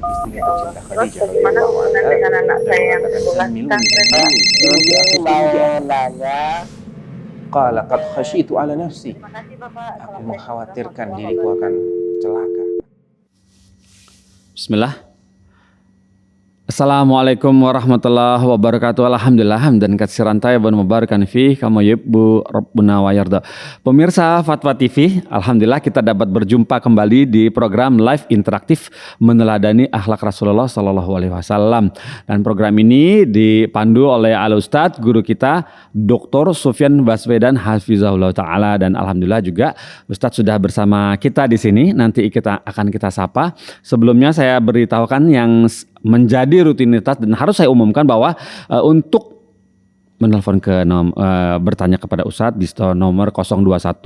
Istrinya tercinta Terus Khadijah bagaimana radhiyallahu hubungan anha dengan anak dan saya yang mengatakan kebetulan "Zamiluni pesantren Pak? Ini mau nanya. Qala qad khasyitu ala nafsi. Terima kasih Bapak. Aku Assalamualaikum mengkhawatirkan warahmatullahi diriku akan celaka. Bismillah. Assalamualaikum warahmatullahi wabarakatuh. Alhamdulillah hamdan katsiran thayyiban mubarakan fih kama yuhibbu rabbuna wa yarda. Pemirsa Fatwa TV, alhamdulillah kita dapat berjumpa kembali di program live interaktif meneladani akhlak Rasulullah sallallahu alaihi wasallam. Dan program ini dipandu oleh Al Ustadz guru kita Dr. Sufyan Baswedan hafizahullah taala, dan alhamdulillah juga Ustadz sudah bersama kita di sini. Nanti kita akan kita sapa. Sebelumnya saya beritahukan yang menjadi rutinitas dan harus saya umumkan bahwa untuk menelpon ke bertanya kepada Ustadz di nomor 021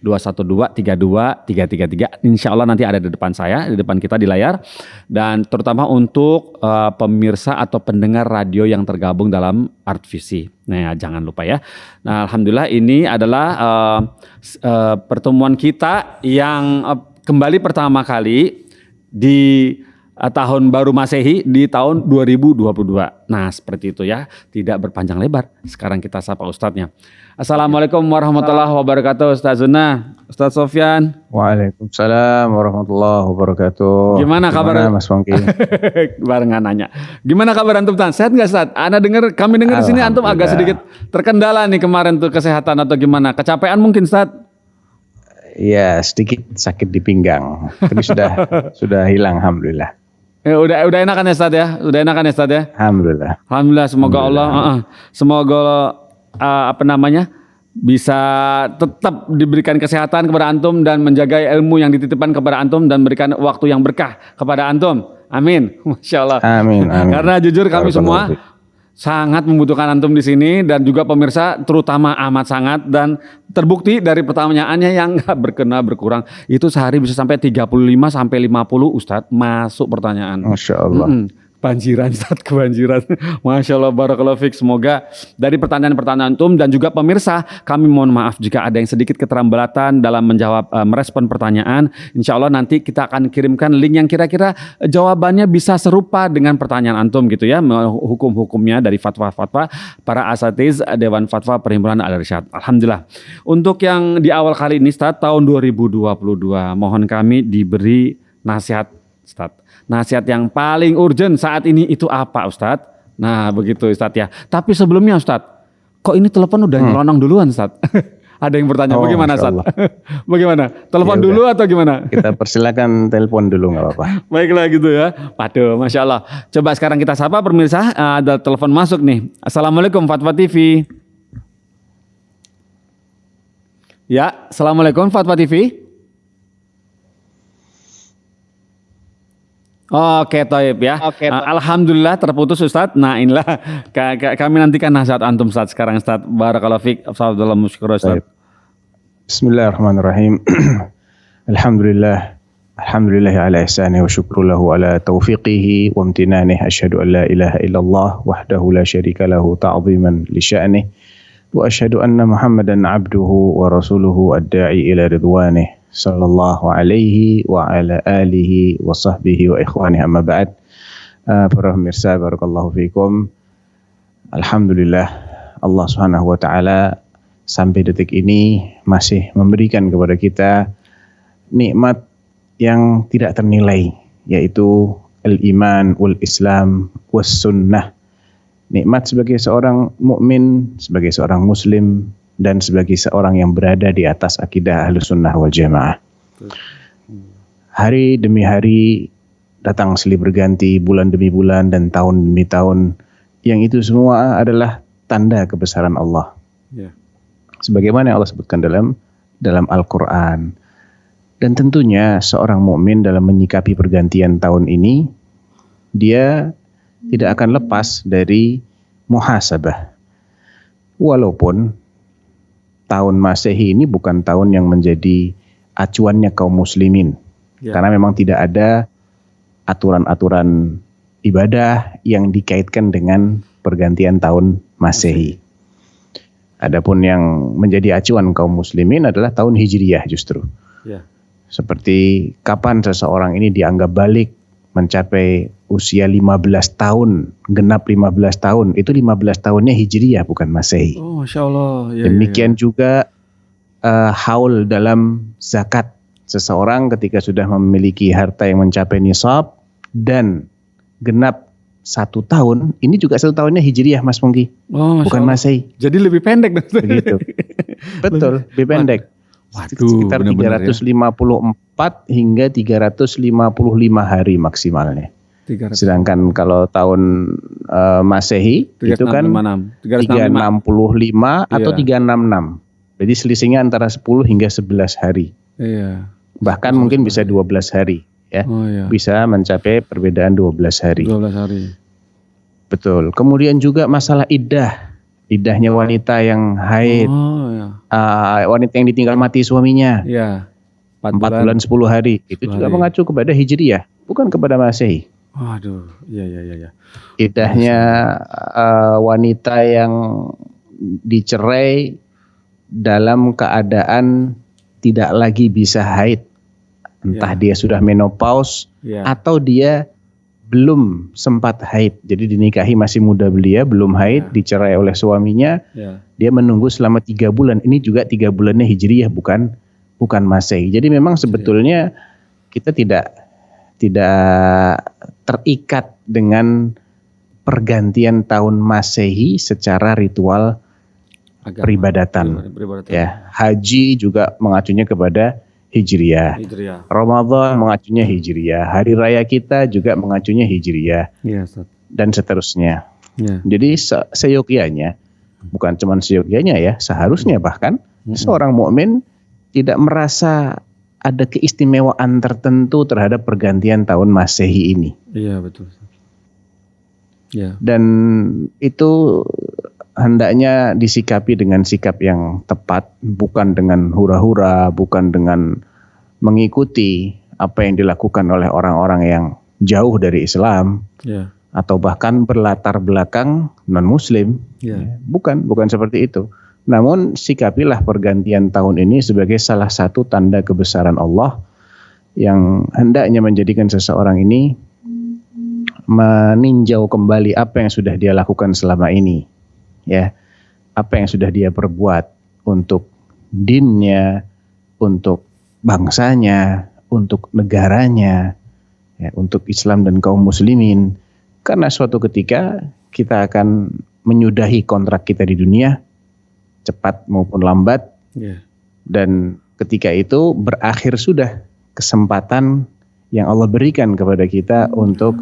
212 32 333, insya Allah nanti ada di depan saya, di depan kita di layar, dan terutama untuk pemirsa atau pendengar radio yang tergabung dalam Art Visi. Nah, jangan lupa ya. Nah, alhamdulillah ini adalah pertemuan kita yang kembali pertama kali di tahun baru Masehi di tahun 2022. Nah, seperti itu ya, tidak berpanjang lebar. Sekarang kita sapa Ustadznya. Assalamualaikum warahmatullahi wabarakatuh, Ustaz Zuna, Ustaz Sofyan. Waalaikumsalam warahmatullahi wabarakatuh. Gimana kabar Mas Wongki? Barengan nanya. Gimana kabar antum, Tan? Sehat nggak, Ustaz? Kami dengar di sini antum agak sedikit terkendala nih kemarin tuh kesehatan atau gimana? Kecapean mungkin, Ustaz? Iya, sedikit sakit di pinggang. Tapi sudah hilang, alhamdulillah. Udah enakan ya, Ustaz ya? Udah enakan ya, Ustaz ya? Alhamdulillah. Alhamdulillah, semoga Allah semoga bisa tetap diberikan kesehatan kepada antum dan menjaga ilmu yang dititipkan kepada antum dan berikan waktu yang berkah kepada antum. Amin. Masya Allah. Amin. Karena jujur kami semua sangat membutuhkan antum di sini, dan juga pemirsa terutama amat sangat, dan terbukti dari pertanyaannya yang nggak berkurang. Itu sehari bisa sampai 35 sampai 50 Ustadz masuk pertanyaan. Masya Allah. Banjiran, Ustadz, kebanjiran. Masya Allah, barakallahu fiik. Semoga dari pertanyaan-pertanyaan antum dan juga pemirsa, kami mohon maaf jika ada yang sedikit keterlambatan dalam menjawab, merespon pertanyaan. Insya Allah nanti kita akan kirimkan link yang kira-kira jawabannya bisa serupa dengan pertanyaan antum gitu ya. Hukum-hukumnya dari fatwa-fatwa para asatiz Dewan Fatwa Perhimpunan Al-Irsyad. Alhamdulillah. Untuk yang di awal kali ini, Ustadz, tahun 2022, mohon kami diberi nasihat, Ustadz. Nasihat yang paling urgent saat ini itu apa, Ustadz? Nah, begitu Ustadz ya. Tapi sebelumnya, Ustadz, kok ini telepon udah nyelonong duluan, Ustadz? Ada yang bertanya, bagaimana, Ustadz? Bagaimana? Telepon ya, dulu atau gimana? Kita persilakan telepon dulu, nggak apa-apa. Baiklah gitu ya. Waduh, Masya Allah. Coba sekarang kita sapa pemirsa, ada telepon masuk nih. Assalamualaikum Fatwa TV. Ya, Assalamualaikum Fatwa TV. Oke, Toib ya. Alhamdulillah terputus, Ustadz. Nah, inilah kami nantikan nasihat antum, Ustadz. Sekarang, Ustadz, barakallahu fiik. Afdhalul musykur, Ustadz. Bismillahirrahmanirrahim. Alhamdulillah. Alhamdulillah ala ihsanihi wa syukru lahu ala taufiqihi wa amtinanihi. Asyhadu an la ilaha illallah wahdahu la syarika lahu ta'ziman li sya'nihi. Wa asyhadu anna Muhammadan abduhu wa rasuluhu ad-da'i ila ridwanihi. Sallallahu alaihi wa ala alihi wa sahbihi wa ikhwani, amma ba'd. Para pemirsa, barakallahu fikum. Alhamdulillah, Allah subhanahu wa ta'ala sampai detik ini masih memberikan kepada kita nikmat yang tidak ternilai, yaitu al-iman wal islam was sunnah. Nikmat sebagai seorang mukmin, sebagai seorang muslim, dan sebagai seorang yang berada di atas akidah Ahlus Sunnah wal Jamaah. Hari demi hari datang silih berganti, bulan demi bulan dan tahun demi tahun, yang itu semua adalah tanda kebesaran Allah. Sebagaimana yang Allah sebutkan dalam Al-Quran. Dan tentunya seorang mukmin dalam menyikapi pergantian tahun ini, dia tidak akan lepas dari muhasabah. Walaupun tahun Masehi ini bukan tahun yang menjadi acuannya kaum muslimin. Karena memang tidak ada aturan-aturan ibadah yang dikaitkan dengan pergantian tahun Masehi. Adapun yang menjadi acuan kaum muslimin adalah tahun Hijriyah justru. Seperti kapan seseorang ini dianggap balik mencapai usia 15 tahun, genap 15 tahun. Itu 15 tahunnya Hijriyah bukan Masehi. Oh, Masya Allah. Ya, Demikian juga haul dalam zakat. Seseorang ketika sudah memiliki harta yang mencapai nisab dan genap 1 tahun, ini juga 1 tahunnya Hijriyah Mas Pungki, Oh, Masya bukan Allah. Masehi. Jadi lebih pendek. Begitu. Betul, lebih pendek. Waduh, Sekitar benar-benar 354 hingga 355 hari maksimalnya. 300. Sedangkan kalau tahun Masehi itu kan 365 atau 366. Jadi selisihnya antara 10 hingga 11 hari. Iya. Bahkan mungkin bisa 12 hari ya. Oh iya. Bisa mencapai perbedaan 12 hari. 12 hari. Betul. Kemudian juga masalah iddah. Iddahnya wanita yang haid, Oh iya. wanita yang ditinggal mati suaminya. Iya. 4 bulan 10 hari. Itu 10 juga hari. mengacu kepada Hijriyah, bukan kepada Masehi. Waduh, iya. Iddahnya wanita yang dicerai dalam keadaan tidak lagi bisa haid. Entah dia sudah menopause Iya. atau dia belum sempat haid. Jadi dinikahi masih muda belia, belum haid, dicerai oleh suaminya. Iya. Dia menunggu selama 3 bulan. Ini juga 3 bulannya Hijriyah, bukan Masehi. Jadi memang sebetulnya kita tidak terikat dengan pergantian tahun Masehi secara ritual Agama. peribadatan. Peribadatan. Ya, haji juga mengacunya kepada Hijriyah. Hijriyah. Ramadan mengacunya Hijriyah. Hari raya kita juga mengacunya Hijriyah Iya, Ustaz. dan seterusnya. Iya. Jadi seyogyanya, bukan cuma seyogyanya ya, seharusnya bahkan seorang mukmin tidak merasa ada keistimewaan tertentu terhadap pergantian tahun Masehi ini. Iya, betul. Iya. Dan itu hendaknya disikapi dengan sikap yang tepat, bukan dengan hura-hura, bukan dengan mengikuti apa yang dilakukan oleh orang-orang yang jauh dari Islam Iya. atau bahkan berlatar belakang non-muslim. Iya. Bukan seperti itu. Namun sikapilah pergantian tahun ini sebagai salah satu tanda kebesaran Allah yang hendaknya menjadikan seseorang ini meninjau kembali apa yang sudah dia lakukan selama ini. Ya, apa yang sudah dia perbuat untuk dinnya, untuk bangsanya, untuk negaranya, ya, untuk Islam dan kaum muslimin. Karena suatu ketika kita akan menyudahi kontrak kita di dunia, cepat maupun lambat, Iya. dan ketika itu berakhir sudah kesempatan yang Allah berikan kepada kita untuk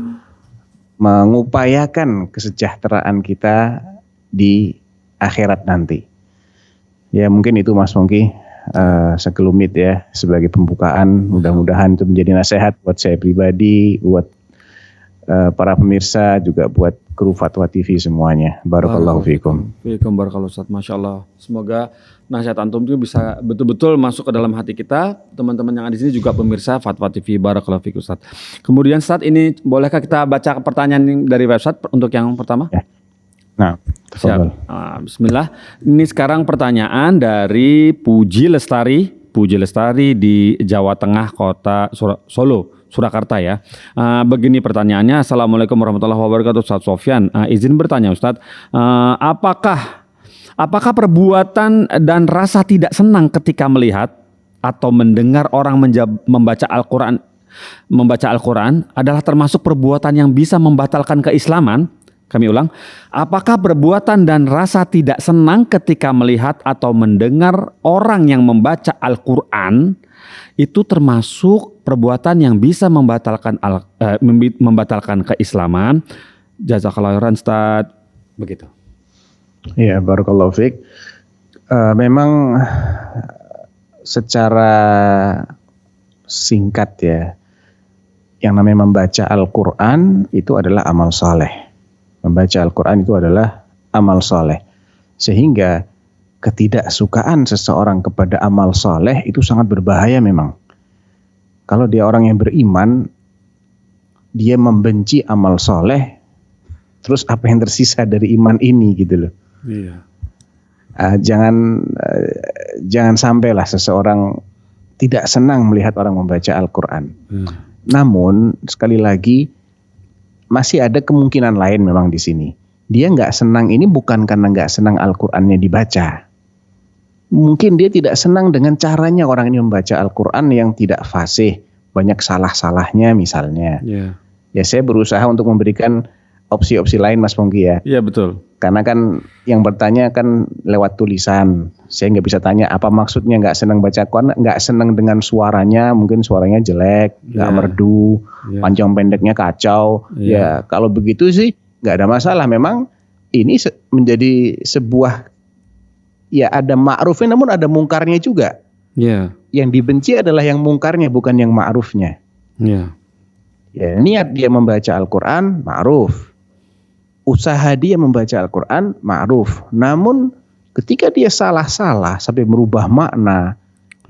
mengupayakan kesejahteraan kita di akhirat nanti. Ya mungkin itu Mas Pongki sekelumit ya sebagai pembukaan. Mudah-mudahan itu menjadi nasihat buat saya pribadi, buat para pemirsa, juga buat kru Fatwa TV semuanya. Barakallahu fiikum. Fiikum barakallahu Ustaz. Masya Allah. Semoga nasihat antum itu bisa betul-betul masuk ke dalam hati kita. Teman-teman yang ada di sini juga pemirsa Fatwa TV. Barakallahu fiikum Ustaz. Kemudian Ustaz, ini bolehkah kita baca pertanyaan dari website untuk yang pertama? Ya. Nah, Siap. Bismillah. Ini sekarang pertanyaan dari Puji Lestari di Jawa Tengah, kota Solo, Surakarta ya. Begini pertanyaannya. Assalamualaikum warahmatullahi wabarakatuh, Ustaz Sofyan. Izin bertanya Ustaz, apakah perbuatan dan rasa tidak senang ketika melihat atau mendengar orang membaca Al-Quran adalah termasuk perbuatan yang bisa membatalkan keislaman? Kami ulang, apakah perbuatan dan rasa tidak senang ketika melihat atau mendengar orang yang membaca Al-Quran itu termasuk perbuatan yang bisa membatalkan keislaman? Jazakallahu khairan Ustaz. Begitu. Ya, barakallahu fiik. Memang secara singkat ya, yang namanya membaca Al-Quran itu adalah amal soleh. Membaca Al-Quran itu adalah amal soleh. Sehingga ketidaksukaan seseorang kepada amal soleh itu sangat berbahaya memang. Kalau dia orang yang beriman, dia membenci amal soleh, terus apa yang tersisa dari iman ini gitu loh. Iya. Jangan sampailah seseorang tidak senang melihat orang membaca Al-Quran. Namun sekali lagi masih ada kemungkinan lain memang di sini. Dia nggak senang ini bukan karena nggak senang Al-Qurannya dibaca. Mungkin dia tidak senang dengan caranya orang ini membaca Al-Quran yang tidak fasih, banyak salah-salahnya misalnya. Ya saya berusaha untuk memberikan opsi-opsi lain Mas Pongki ya. Iya betul. Karena kan yang bertanya kan lewat tulisan. Saya nggak bisa tanya apa maksudnya nggak senang baca Quran, nggak senang dengan suaranya, mungkin suaranya jelek, nggak merdu, panjang pendeknya kacau. Ya kalau begitu sih nggak ada masalah. Memang ini menjadi sebuah ya ada ma'rufnya namun ada mungkarnya juga. Yang dibenci adalah yang mungkarnya bukan yang ma'rufnya. Ya niat dia membaca Al-Quran ma'ruf. Usaha dia membaca Al-Quran ma'ruf. Namun ketika dia salah-salah sampai merubah makna,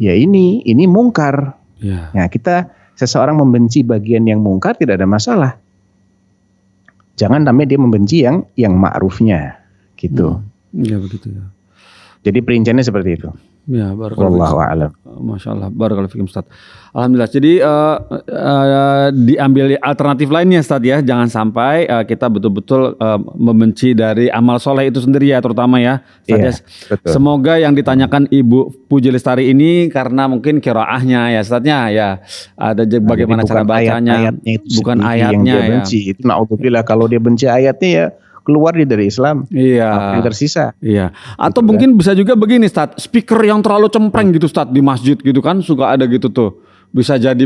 ya ini mungkar. Nah, seseorang membenci bagian yang mungkar tidak ada masalah. Jangan sampai dia membenci yang ma'rufnya gitu. Iya begitu ya. Jadi perinciannya seperti itu. Ya, wallahu a'lam. Masya Allah, barakallahu fikum Ustaz. Alhamdulillah. Jadi diambil alternatif lainnya Ustaz ya. Jangan sampai kita betul-betul membenci dari amal soleh itu sendiri ya, terutama ya. Ustaz, betul. Semoga yang ditanyakan Ibu Puji Lestari ini karena mungkin qiraahnya ya Ustaznya ya. Ada bagaimana cara bacanya, bukan ayatnya yang dia benci. Itu na'udzubillah kalau dia benci ayatnya ya keluar dia dari Islam. Apa yang tersisa. Atau gitu mungkin bisa juga begini Ustaz, speaker yang terlalu cempreng gitu Ustaz di masjid gitu kan suka ada gitu tuh. Bisa jadi.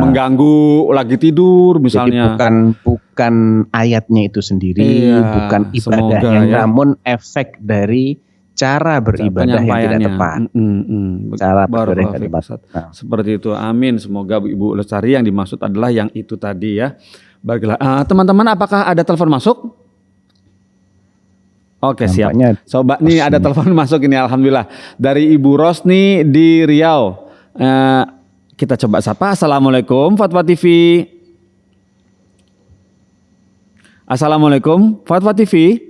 Mengganggu lagi tidur misalnya. Jadi bukan ayatnya itu sendiri, bukan ibadahnya, namun efek dari cara beribadah yang tidak tepat. Cara beribadah yang tidak tepat. Seperti itu. Amin. Semoga Ibu Lestari yang dimaksud adalah yang itu tadi ya. Baiklah, teman-teman apakah ada telepon masuk? Oke, siap. Coba nih ada telepon masuk ini alhamdulillah. Dari Ibu Rosni di Riau. Kita coba sapa. Assalamualaikum Fatwa TV. Assalamualaikum Fatwa TV.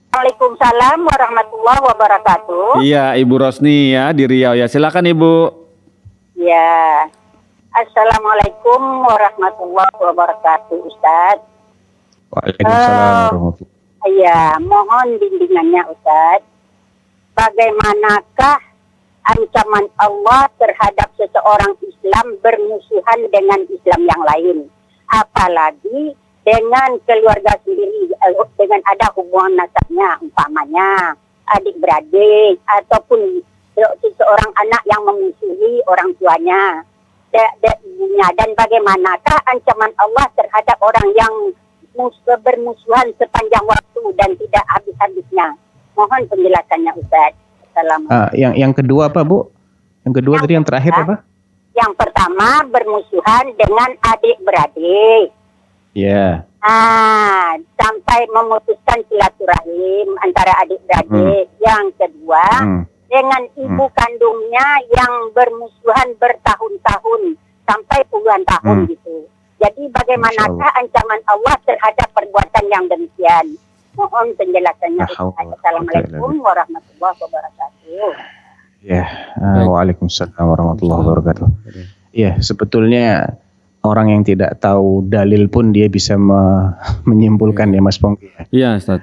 Waalaikumsalam warahmatullahi wabarakatuh. Iya, Ibu Rosni ya di Riau ya. Silakan Ibu. Ya. Assalamualaikum warahmatullahi wabarakatuh, Ustaz. Waalaikumsalam warahmatullahi. Ya, mohon bimbingannya, Ustaz. Bagaimanakah ancaman Allah terhadap seseorang Islam bermusuhan dengan Islam yang lain? Apalagi dengan keluarga sendiri, dengan ada hubungan nasabnya, umpamanya adik-beradik, ataupun seseorang anak yang memusuhi orang tuanya. Dan bagaimanakah ancaman Allah terhadap orang yang bermusuhan sepanjang waktu dan tidak habis-habisnya? Mohon penjelasannya Ustaz. Yang kedua apa Bu? Yang kedua tadi yang terakhir apa? Yang pertama bermusuhan dengan adik-beradik. Sampai memutuskan silaturahim antara adik-beradik. Yang kedua dengan ibu kandungnya yang bermusuhan bertahun-tahun sampai puluhan tahun gitu. Jadi bagaimanakah ancaman Allah terhadap perbuatan yang demikian? Mohon penjelasannya. Assalamualaikum warahmatullahi wabarakatuh. Waalaikumsalam warahmatullahi wabarakatuh. Ya, sebetulnya orang yang tidak tahu dalil pun dia bisa menyimpulkan ya Mas Pongki. Iya Ustaz.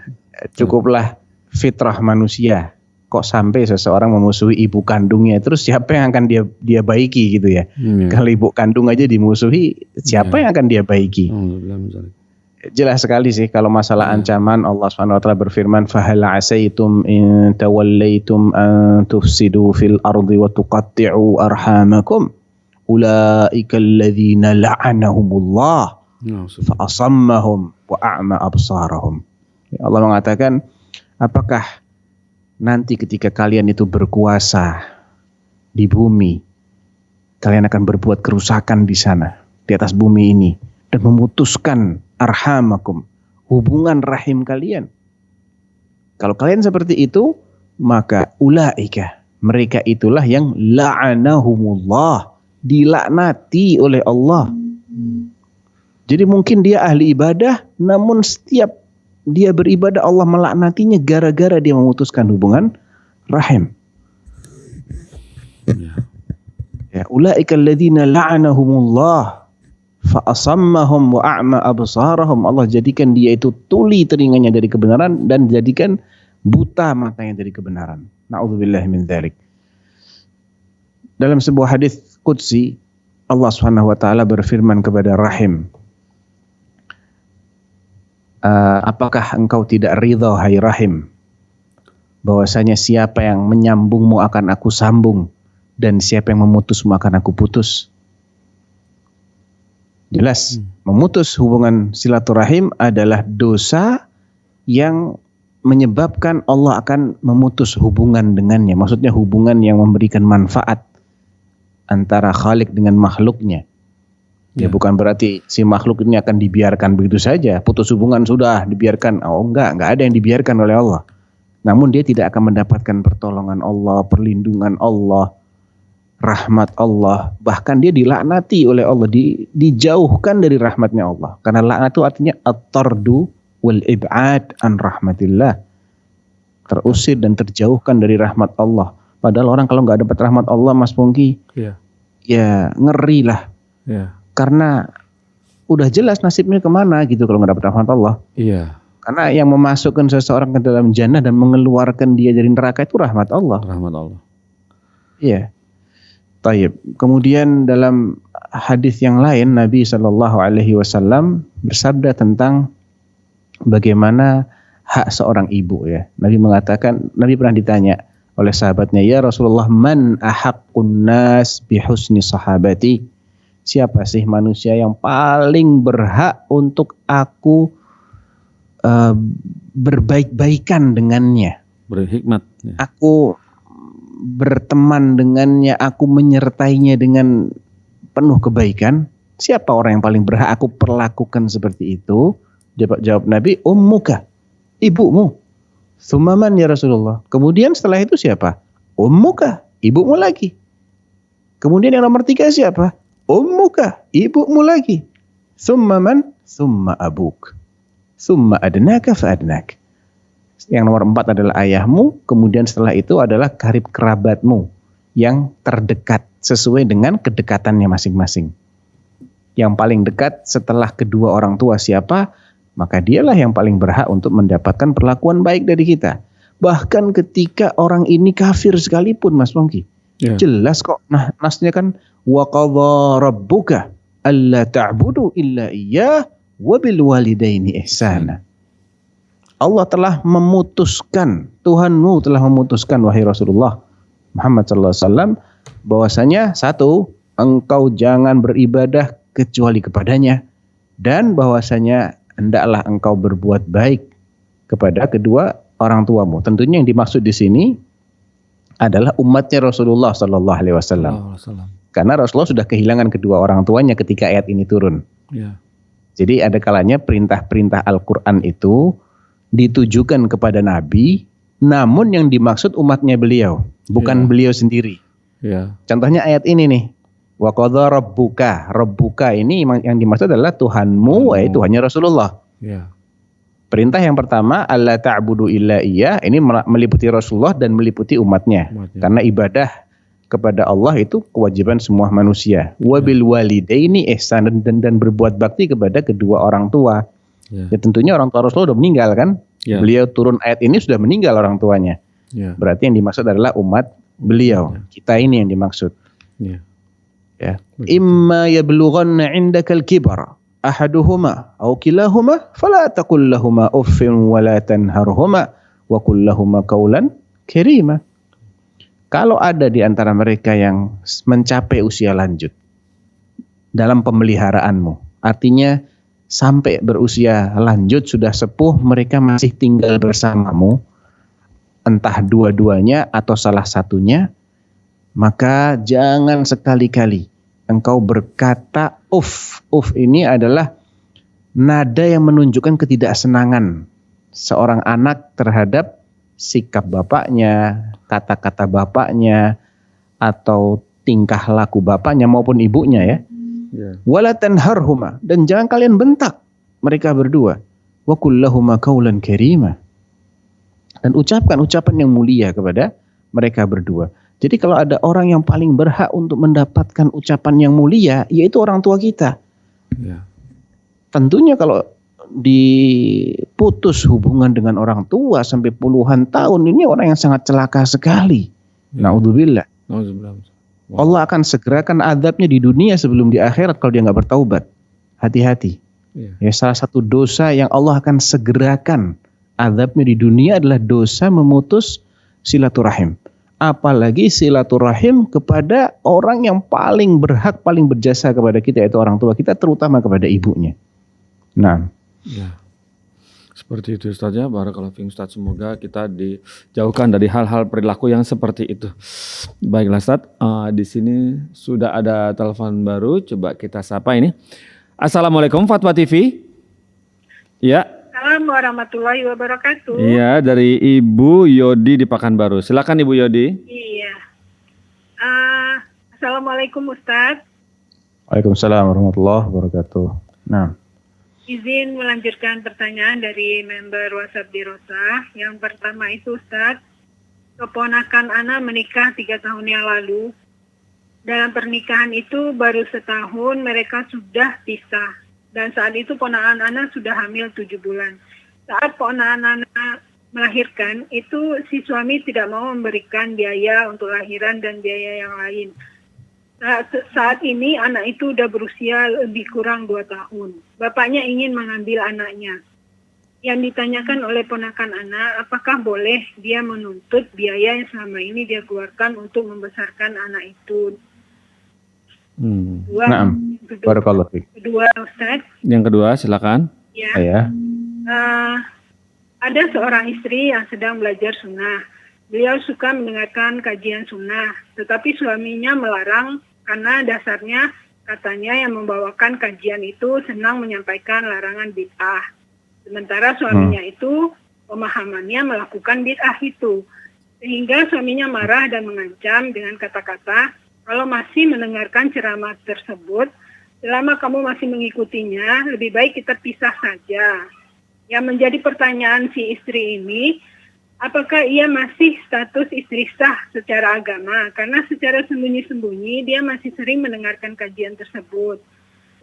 Cukuplah fitrah manusia. Kok sampai seseorang memusuhi ibu kandungnya, terus siapa yang akan dia baiki gitu ya? Kalau ibu kandung aja dimusuhi, siapa yang akan dia baiki? Jelas sekali sih kalau masalah ancaman. Allah Subhanahu wa taala berfirman, "Fahal 'asaitum in tawallaitum an tufsidu fil ardi wa tuqatti'u arhamakum ulaika alladzina la'anahumullah fa asammahum wa a'ma absarahum." Allah mengatakan, apakah nanti ketika kalian itu berkuasa di bumi, kalian akan berbuat kerusakan di sana, di atas bumi ini, dan memutuskan arhamakum, hubungan rahim kalian. Kalau kalian seperti itu, maka ulaika, mereka itulah yang la'anahumullah, dilaknati oleh Allah. Jadi mungkin dia ahli ibadah, namun setiap dia beribadah Allah melaknatinya gara-gara dia memutuskan hubungan rahim. Ya, ulaika alladzina la'anahumullah fa asammahum wa a'ma absarahum. Allah jadikan dia itu tuli telinganya dari kebenaran dan jadikan buta matanya dari kebenaran. Na'udzubillahi min dzalik. Dalam sebuah hadis qudsi, Allah Subhanahu wa taala berfirman kepada Rahim, apakah engkau tidak ridha hai Rahim, bahwasanya siapa yang menyambungmu akan aku sambung dan siapa yang memutusmu akan aku putus. Jelas, memutus hubungan silaturahim adalah dosa yang menyebabkan Allah akan memutus hubungan dengannya. Maksudnya hubungan yang memberikan manfaat antara Khalik dengan makhluknya. Ya, bukan berarti si makhluk ini akan dibiarkan begitu saja. Putus hubungan sudah dibiarkan. Oh enggak ada yang dibiarkan oleh Allah. Namun dia tidak akan mendapatkan pertolongan Allah, perlindungan Allah, rahmat Allah. Bahkan dia dilaknati oleh Allah, dijauhkan dari rahmatnya Allah. Karena laknat itu artinya at-tardu wal ib'ad an rahmatillah. Terusir dan terjauhkan dari rahmat Allah. Padahal orang kalau nggak dapat rahmat Allah, Mas Pongki, ya ngeri lah. Karena udah jelas nasibnya kemana gitu kalau nggak dapat rahmat Allah. Karena yang memasukkan seseorang ke dalam jannah dan mengeluarkan dia dari neraka itu rahmat Allah. Iya. Taib. Kemudian dalam hadis yang lain Nabi SAW bersabda tentang bagaimana hak seorang ibu ya. Nabi mengatakan, Nabi pernah ditanya oleh sahabatnya, ya Rasulullah, man ahaqqun nas bihusni sahabati? Siapa sih manusia yang paling berhak untuk aku berbaik-baikan dengannya? Berhikmat. Ya. Aku berteman dengannya, aku menyertainya dengan penuh kebaikan. Siapa orang yang paling berhak aku perlakukan seperti itu? Jawab Nabi, ummuka, ibumu. Tsumma man ya Rasulullah? Kemudian setelah itu siapa? Ummuka, ibumu lagi. Kemudian yang nomor 3 siapa? Ummuka, ibumu lagi. Tsumma man? Tsumma abuk. Tsumma adnaka fa adnak. Yang nomor 4 adalah ayahmu, kemudian setelah itu adalah karib kerabatmu yang terdekat sesuai dengan kedekatannya masing-masing. Yang paling dekat setelah kedua orang tua siapa? Maka dialah yang paling berhak untuk mendapatkan perlakuan baik dari kita. Bahkan ketika orang ini kafir sekalipun, Mas Pongki. Jelas kok. Nah, nasnya kan wa qadha rabbuka alla ta'budu illa iyyah wa bil walidaini ihsana. Allah telah memutuskan, Tuhanmu telah memutuskan wahai Rasulullah Muhammad sallallahu alaihi wasallam bahwasanya 1, engkau jangan beribadah kecuali kepadanya, dan bahwasanya hendaklah engkau berbuat baik kepada kedua orang tuamu. Tentunya yang dimaksud di sini adalah umatnya Rasulullah sallallahu alaihi wasallam. Karena Rasulullah sudah kehilangan kedua orang tuanya ketika ayat ini turun. Jadi ada kalanya perintah-perintah Al-Qur'an itu ditujukan kepada Nabi, namun yang dimaksud umatnya beliau, bukan beliau sendiri. Contohnya ayat ini nih, wa qadha rabbuka. Rabbuka ini yang dimaksud adalah Tuhanmu, yaitu Tuhannya Rasulullah. Perintah yang pertama, alla ta'budu illa iyyah, ini meliputi Rasulullah dan meliputi umatnya. Karena ibadah kepada Allah itu kewajiban semua manusia. Wa bil walidaini ihsanan, dan berbuat bakti kepada kedua orang tua. Ya tentunya orang tua Rasulullah sudah meninggal kan. Beliau turun ayat ini sudah meninggal orang tuanya. Berarti yang dimaksud adalah umat beliau. Kita ini yang dimaksud. Imma yablughanna 'indakal kibar ahaduhuma aw kilahuma fala taqul lahumā uffin wa la tanharhuma wa qul lahumā qawlan karīma. Kalau ada di antara mereka yang mencapai usia lanjut dalam pemeliharaanmu, artinya sampai berusia lanjut, sudah sepuh, mereka masih tinggal bersamamu, entah dua-duanya atau salah satunya, maka jangan sekali-kali engkau berkata uff. Uff ini adalah nada yang menunjukkan ketidaksenangan seorang anak terhadap sikap bapaknya, kata-kata bapaknya, atau tingkah laku bapaknya maupun ibunya ya. Wala tanharhuma, dan jangan kalian bentak mereka berdua. Wa qul lahumā qawlan karīma, dan ucapkan ucapan yang mulia kepada mereka berdua. Jadi kalau ada orang yang paling berhak untuk mendapatkan ucapan yang mulia, yaitu orang tua kita. Ya. Tentunya kalau diputus hubungan dengan orang tua sampai puluhan tahun, ini orang yang sangat celaka sekali. Naudzubillah. Allah akan segerakan azabnya di dunia sebelum di akhirat kalau dia nggak bertaubat. Hati-hati. Ya, salah satu dosa yang Allah akan segerakan azabnya di dunia adalah dosa memutus silaturahim. Apalagi silaturahim kepada orang yang paling berhak, paling berjasa kepada kita, yaitu orang tua kita, terutama kepada ibunya. Nah, ya. Seperti itu Ustaz ya, barakallahu fiikum Ustaz. Semoga kita dijauhkan dari hal-hal perilaku yang seperti itu. Baiklah Ustaz, di sini sudah ada telepon baru, coba kita sapa ini. Assalamualaikum Fatwa TV. Ya. Assalamualaikum warahmatullahi wabarakatuh. Iya, dari Ibu Yodi di Pekanbaru. Silakan Ibu Yodi. Iya. Assalamualaikum Ustaz. Waalaikumsalam warahmatullahi wabarakatuh. Nah, Izin melanjutkan pertanyaan dari member WhatsApp Dirosa. Yang pertama itu Ustaz, keponakan Ana menikah 3 tahun yang lalu. Dalam pernikahan itu baru setahun mereka sudah pisah. Dan saat itu ponakan Ana sudah hamil 7 bulan. Saat ponakan Ana melahirkan, itu si suami tidak mau memberikan biaya untuk lahiran dan biaya yang lain. Saat ini anak itu udah berusia lebih kurang 2 tahun. Bapaknya ingin mengambil anaknya. Yang ditanyakan oleh ponakan anak, apakah boleh dia menuntut biaya yang selama ini dia keluarkan untuk membesarkan anak itu? Kedua, Ustaz. Yang kedua, silakan. Ya. Ada seorang istri yang sedang belajar sunnah. Beliau suka mendengarkan kajian sunnah, tetapi suaminya melarang karena dasarnya katanya yang membawakan kajian itu senang menyampaikan larangan bid'ah. Sementara suaminya itu pemahamannya melakukan bid'ah itu. Sehingga suaminya marah dan mengancam dengan kata-kata, kalau masih mendengarkan ceramah tersebut, selama kamu masih mengikutinya, lebih baik kita pisah saja. Yang menjadi pertanyaan si istri ini, apakah ia masih status istri sah secara agama? Karena secara sembunyi-sembunyi dia masih sering mendengarkan kajian tersebut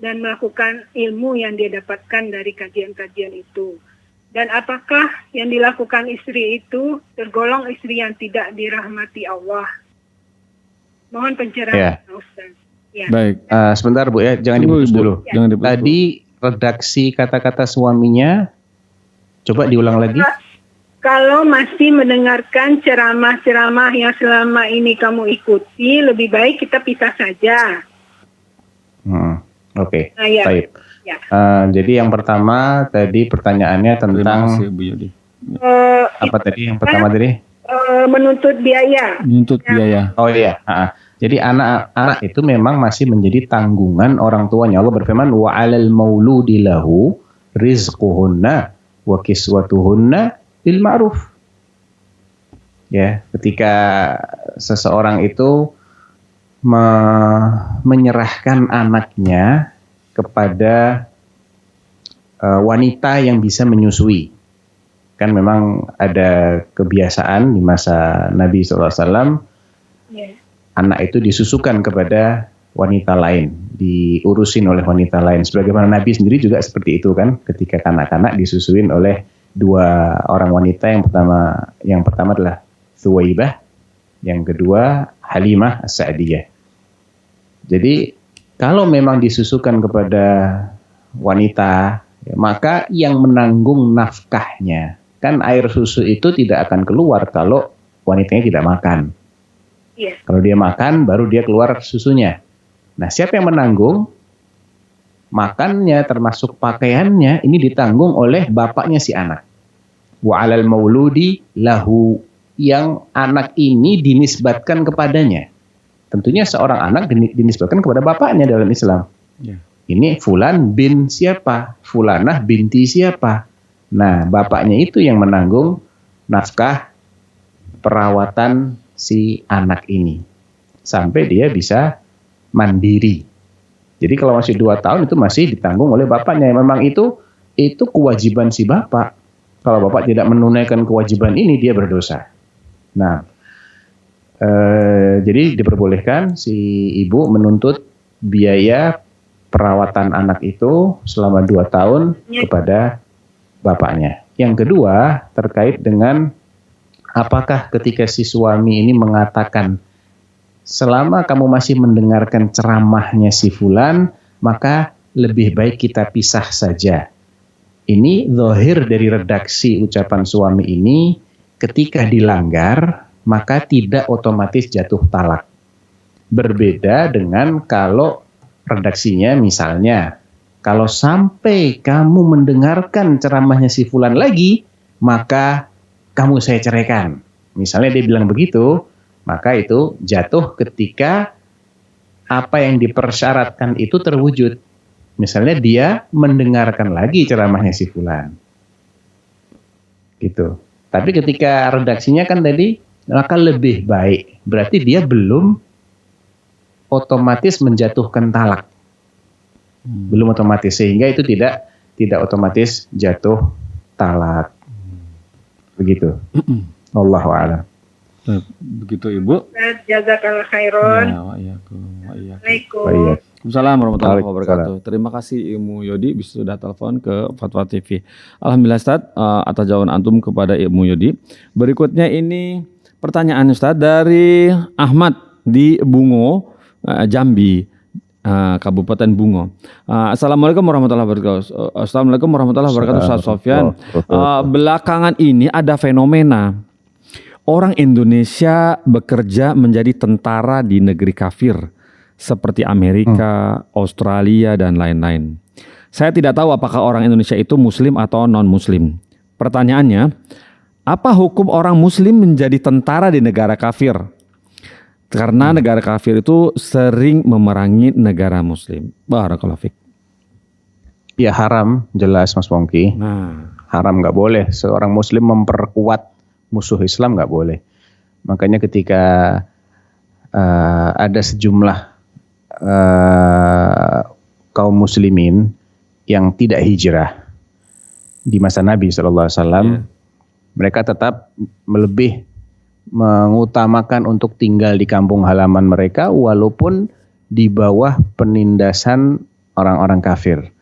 dan melakukan ilmu yang dia dapatkan dari kajian-kajian itu. Dan apakah yang dilakukan istri itu tergolong istri yang tidak dirahmati Allah? Mohon pencerahan, Ustaz. Ya. Baik, sebentar Bu ya, jangan diputus dulu. Ya. Jangan diputus. Tadi redaksi kata-kata suaminya, coba diulang lagi. Kalau masih mendengarkan ceramah-ceramah yang selama ini kamu ikuti, lebih baik kita pisah saja. Oke, Nah, ya. baik. Ya. Jadi yang pertama tadi pertanyaannya Terima tentang kasih Bu Yodi. apa tadi? Yang pertama tadi? Menuntut biaya. Menuntut biaya. Oh iya. Jadi anak-anak itu memang masih menjadi tanggungan orang tuanya. Allah berfirman, wa 'alal mauludi lahu rizquhunna wa kiswatuhunna bil ma'ruf. Ya, ketika seseorang itu menyerahkan anaknya kepada wanita yang bisa menyusui. Kan memang ada kebiasaan di masa Nabi SAW, anak itu disusukan kepada wanita lain, diurusin oleh wanita lain. Sebagaimana Nabi sendiri juga seperti itu kan, ketika kanak-kanak disusuin oleh 2 orang wanita. Yang pertama adalah Thuwaibah, yang kedua Halimah As-Sa'diyah. Jadi kalau memang disusukan kepada wanita, ya, maka yang menanggung nafkahnya. Kan air susu itu tidak akan keluar kalau wanitanya tidak makan. Yes. Kalau dia makan, baru dia keluar susunya. Nah, siapa yang menanggung? Makannya termasuk pakaiannya ini ditanggung oleh bapaknya si anak. Wa 'alal mauludi lahu, yang anak ini dinisbatkan kepadanya. Tentunya seorang anak dinisbatkan kepada bapaknya dalam Islam. Ya. Ini fulan bin siapa? Fulanah binti siapa? Nah, bapaknya itu yang menanggung nafkah perawatan si anak ini sampai dia bisa mandiri. Jadi kalau masih 2 tahun itu masih ditanggung oleh bapaknya. Memang itu kewajiban si bapak. Kalau bapak tidak menunaikan kewajiban ini, dia berdosa. Nah, Jadi diperbolehkan si ibu menuntut biaya perawatan anak itu selama 2 tahun kepada bapaknya. Yang kedua, terkait dengan apakah ketika si suami ini mengatakan, selama kamu masih mendengarkan ceramahnya si fulan, maka lebih baik kita pisah saja. Ini zahir dari redaksi ucapan suami ini, ketika dilanggar, maka tidak otomatis jatuh talak. Berbeda dengan kalau redaksinya misalnya, kalau sampai kamu mendengarkan ceramahnya si fulan lagi, maka kamu saya ceraikan. Misalnya dia bilang begitu, maka itu jatuh ketika apa yang dipersyaratkan itu terwujud. Misalnya dia mendengarkan lagi ceramahnya si fulan. Gitu. Tapi ketika redaksinya kan tadi, maka lebih baik. Berarti dia belum otomatis menjatuhkan talak. Belum otomatis, sehingga itu tidak otomatis jatuh talak. Begitu. Wallahu a'lam. Begitu Ibu. Jazakallah khairon. Ya, wa iyyakum. Assalamualaikum. Waalaikumsalam warahmatullahi Waalaikumsalam. wabarakatuh. Terima kasih Ibu Yodi sudah telepon ke Fatwa TV. Alhamdulillah Ustaz, atas jawaban antum kepada Ibu Yodi. Berikutnya ini pertanyaan Ustaz dari Ahmad di Bungo, Jambi, Kabupaten Bungo. Assalamualaikum warahmatullahi wabarakatuh. Assalamualaikum warahmatullahi wabarakatuh Ustaz Sofyan. Belakangan ini ada fenomena orang Indonesia bekerja menjadi tentara di negeri kafir seperti Amerika, Australia, dan lain-lain. Saya tidak tahu apakah orang Indonesia itu muslim atau non-muslim. Pertanyaannya, apa hukum orang muslim menjadi tentara di negara kafir? Karena negara kafir itu sering memerangi negara muslim. Barakallahu fiik. Ya haram, jelas Mas Pongki. Nah, Haram, nggak boleh. Seorang muslim memperkuat musuh Islam nggak boleh. Makanya ketika ada sejumlah kaum muslimin yang tidak hijrah di masa Nabi SAW, mereka tetap lebih mengutamakan untuk tinggal di kampung halaman mereka walaupun di bawah penindasan orang-orang kafir.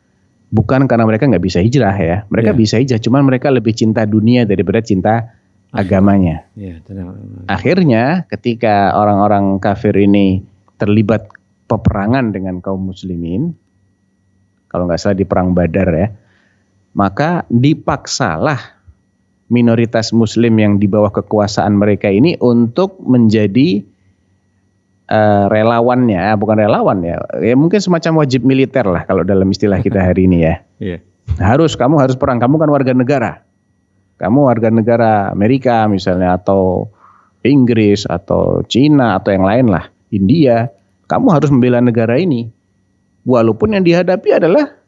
Bukan karena mereka nggak bisa hijrah ya, mereka bisa hijrah, cuman mereka lebih cinta dunia daripada cinta agamanya. Akhirnya ketika orang-orang kafir ini terlibat peperangan dengan kaum muslimin, kalau nggak salah di perang Badar ya, maka dipaksalah minoritas muslim yang di bawah kekuasaan mereka ini untuk menjadi relawannya, bukan relawan ya mungkin semacam wajib militer lah kalau dalam istilah kita hari ini ya. Kamu harus perang, kamu kan warga negara. Kamu warga negara Amerika misalnya, atau Inggris, atau Cina, atau yang lain lah, India. Kamu harus membela negara ini. Walaupun yang dihadapi adalah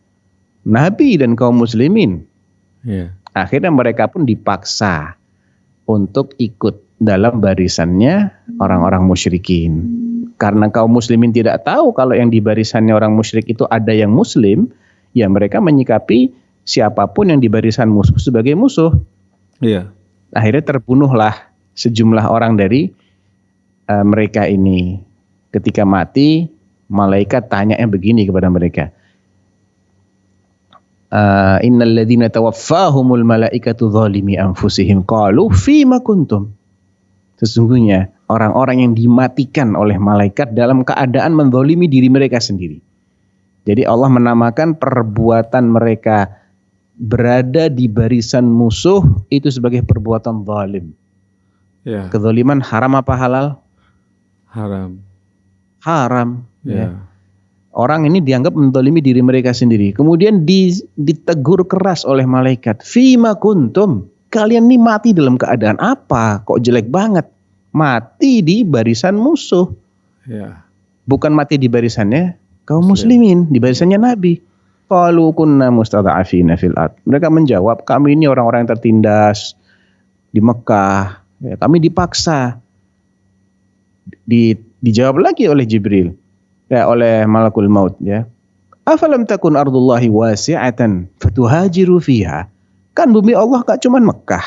Nabi dan kaum muslimin. Akhirnya mereka pun dipaksa untuk ikut dalam barisannya orang-orang musyrikin. Karena kaum muslimin tidak tahu kalau yang di barisannya orang musyrik itu ada yang muslim, ya mereka menyikapi siapapun yang di barisan musuh sebagai musuh. Akhirnya terbunuhlah sejumlah orang dari mereka ini. Ketika mati, malaikat tanya begini kepada mereka. Innal ladzina tawaffahumul malaikatu zalimi anfusihim qalu fima kuntum. Sesungguhnya orang-orang yang dimatikan oleh malaikat dalam keadaan menzalimi diri mereka sendiri. Jadi Allah menamakan perbuatan mereka berada di barisan musuh itu sebagai perbuatan zalim. Kezaliman haram apa halal? Haram. Orang ini dianggap menzalimi diri mereka sendiri. Kemudian ditegur keras oleh malaikat. Fima kuntum. Kalian ini mati dalam keadaan apa? Kok jelek banget? Mati di barisan musuh. Bukan mati di barisannya kaum muslimin, di barisannya Nabi. Qalu kunna mustada'afina fil ard. Mereka menjawab, kami ini orang-orang yang tertindas di Mekah. Ya, kami dipaksa. Dijawab lagi oleh Jibril. Ya, oleh Malakul Maut ya. Afalam takun ardullahi wasi'atan fatuhajiru fiha. Kan bumi Allah gak cuma Mekah.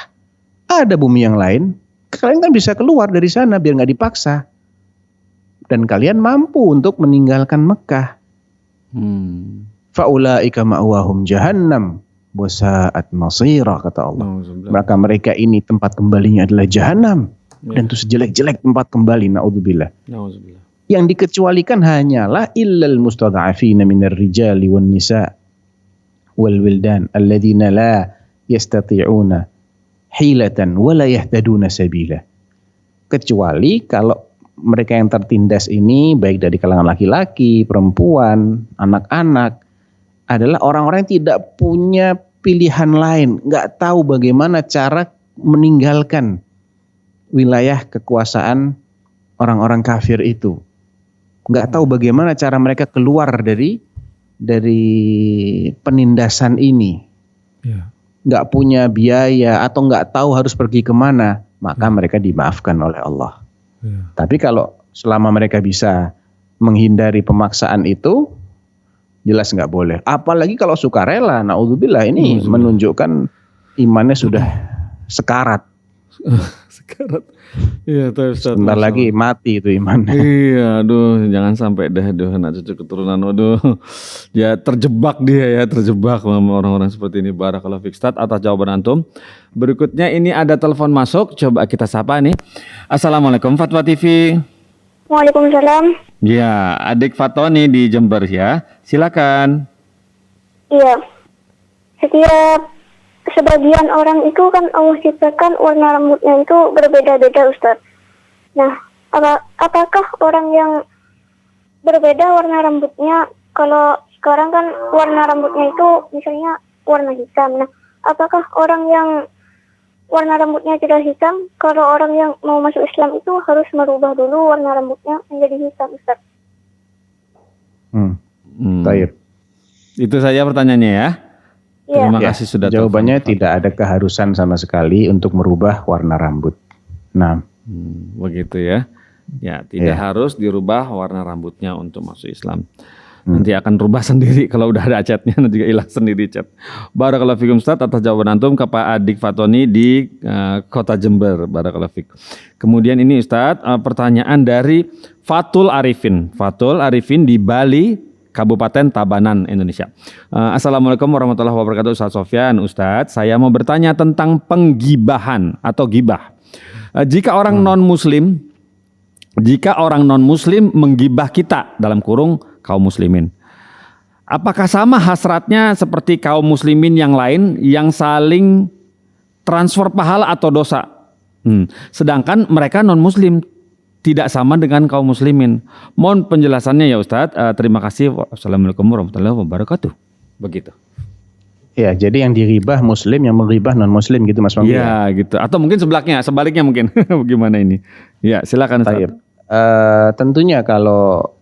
Ada bumi yang lain. Kalian kan bisa keluar dari sana biar nggak dipaksa. Dan kalian mampu untuk meninggalkan Mekah. Faulaika ma'wahum jahannam wasa'at masira, kata Allah. Maka mereka ini tempat kembalinya adalah jahanam. Dan itu sejelek-jelek tempat kembali, na'udzubillah. Yang dikecualikan hanyalah illal mustad'afina minar rijali wan nisa wal wildan alladzina la yastati'una hilatan wa la yahtaduna sabila. Kecuali kalau mereka yang tertindas ini baik dari kalangan laki-laki, perempuan, anak-anak adalah orang-orang yang tidak punya pilihan lain, nggak tahu bagaimana cara meninggalkan wilayah kekuasaan orang-orang kafir itu, nggak tahu bagaimana cara mereka keluar dari penindasan ini, nggak punya biaya atau nggak tahu harus pergi kemana, maka mereka dimaafkan oleh Allah. Tapi kalau selama mereka bisa menghindari pemaksaan itu, jelas nggak boleh. Apalagi kalau sukarela, na'udzubillah, ini menunjukkan imannya sudah sekarat. Sekarat. Iya, sebentar lagi mati itu imannya. Iya, aduh, jangan sampai deh, anak cucu keturunan, waduh, ya terjebak dia ya, terjebak sama orang-orang seperti ini. Barakallahu fiik Ustaz atas jawaban antum. Berikutnya ini ada telepon masuk, coba kita sapa nih. Assalamualaikum Fatwa TV. Waalaikumsalam. Ya, adik Fatoni di Jember ya, silakan. Iya, setiap sebagian orang itu kan Allah ciptakan warna rambutnya itu berbeda-beda, Ustaz. Nah, apakah orang yang berbeda warna rambutnya, kalau sekarang kan warna rambutnya itu misalnya warna hitam. Nah, apakah orang yang warna rambutnya tidak hitam, kalau orang yang mau masuk Islam itu harus merubah dulu warna rambutnya menjadi hitam, Ustaz? Baik. Itu saja pertanyaannya ya. Terima kasih sudah. Jawabannya tidak ada keharusan sama sekali untuk merubah warna rambut. Nah, begitu ya. Ya, tidak harus dirubah warna rambutnya untuk masuk Islam. Nanti akan rubah sendiri kalau udah ada catnya, nanti juga hilang sendiri cat. Barakallahu fikum Ustaz atas jawaban antum ke Pak Adik Fatoni di Kota Jember. Barakallahu fik. Kemudian ini Ustaz, pertanyaan dari Fatul Arifin. Fatul Arifin di Bali, Kabupaten Tabanan, Indonesia. Assalamualaikum warahmatullahi wabarakatuh Ustaz Sofyan. Ustaz, saya mau bertanya tentang penggibahan atau gibah. Jika orang non-muslim menggibah kita, dalam kurung kaum muslimin, apakah sama hasratnya seperti kaum muslimin yang lain yang saling transfer pahala atau dosa? Sedangkan mereka non-muslim tidak sama dengan kaum muslimin. Mohon penjelasannya ya Ustadz. Terima kasih. Wassalamualaikum warahmatullahi wabarakatuh. Begitu. Ya, jadi yang diribah muslim, yang meribah non-muslim gitu Mas Mampu. Ya, gitu. Atau mungkin sebaliknya mungkin. Bagaimana ini? Ya, silakan Ustadz. Tentunya kalau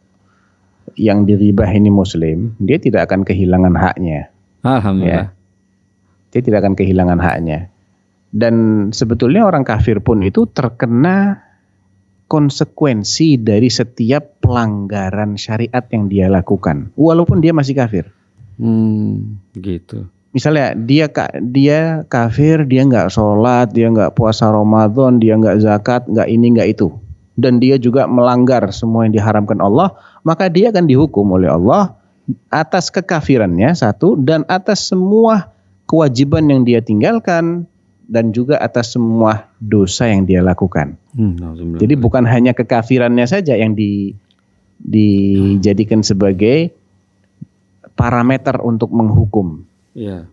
yang diribah ini muslim, dia tidak akan kehilangan haknya. Alhamdulillah. Ya. Dia tidak akan kehilangan haknya. Dan sebetulnya orang kafir pun itu terkena konsekuensi dari setiap pelanggaran syariat yang dia lakukan, walaupun dia masih kafir. Gitu. Misalnya dia kafir, dia nggak sholat, dia nggak puasa Ramadan, dia nggak zakat, nggak ini nggak itu, dan dia juga melanggar semua yang diharamkan Allah, maka dia akan dihukum oleh Allah atas kekafirannya satu, dan atas semua kewajiban yang dia tinggalkan, dan juga atas semua dosa yang dia lakukan. Jadi bukan hanya kekafirannya saja yang dijadikan sebagai parameter untuk menghukum. Ya.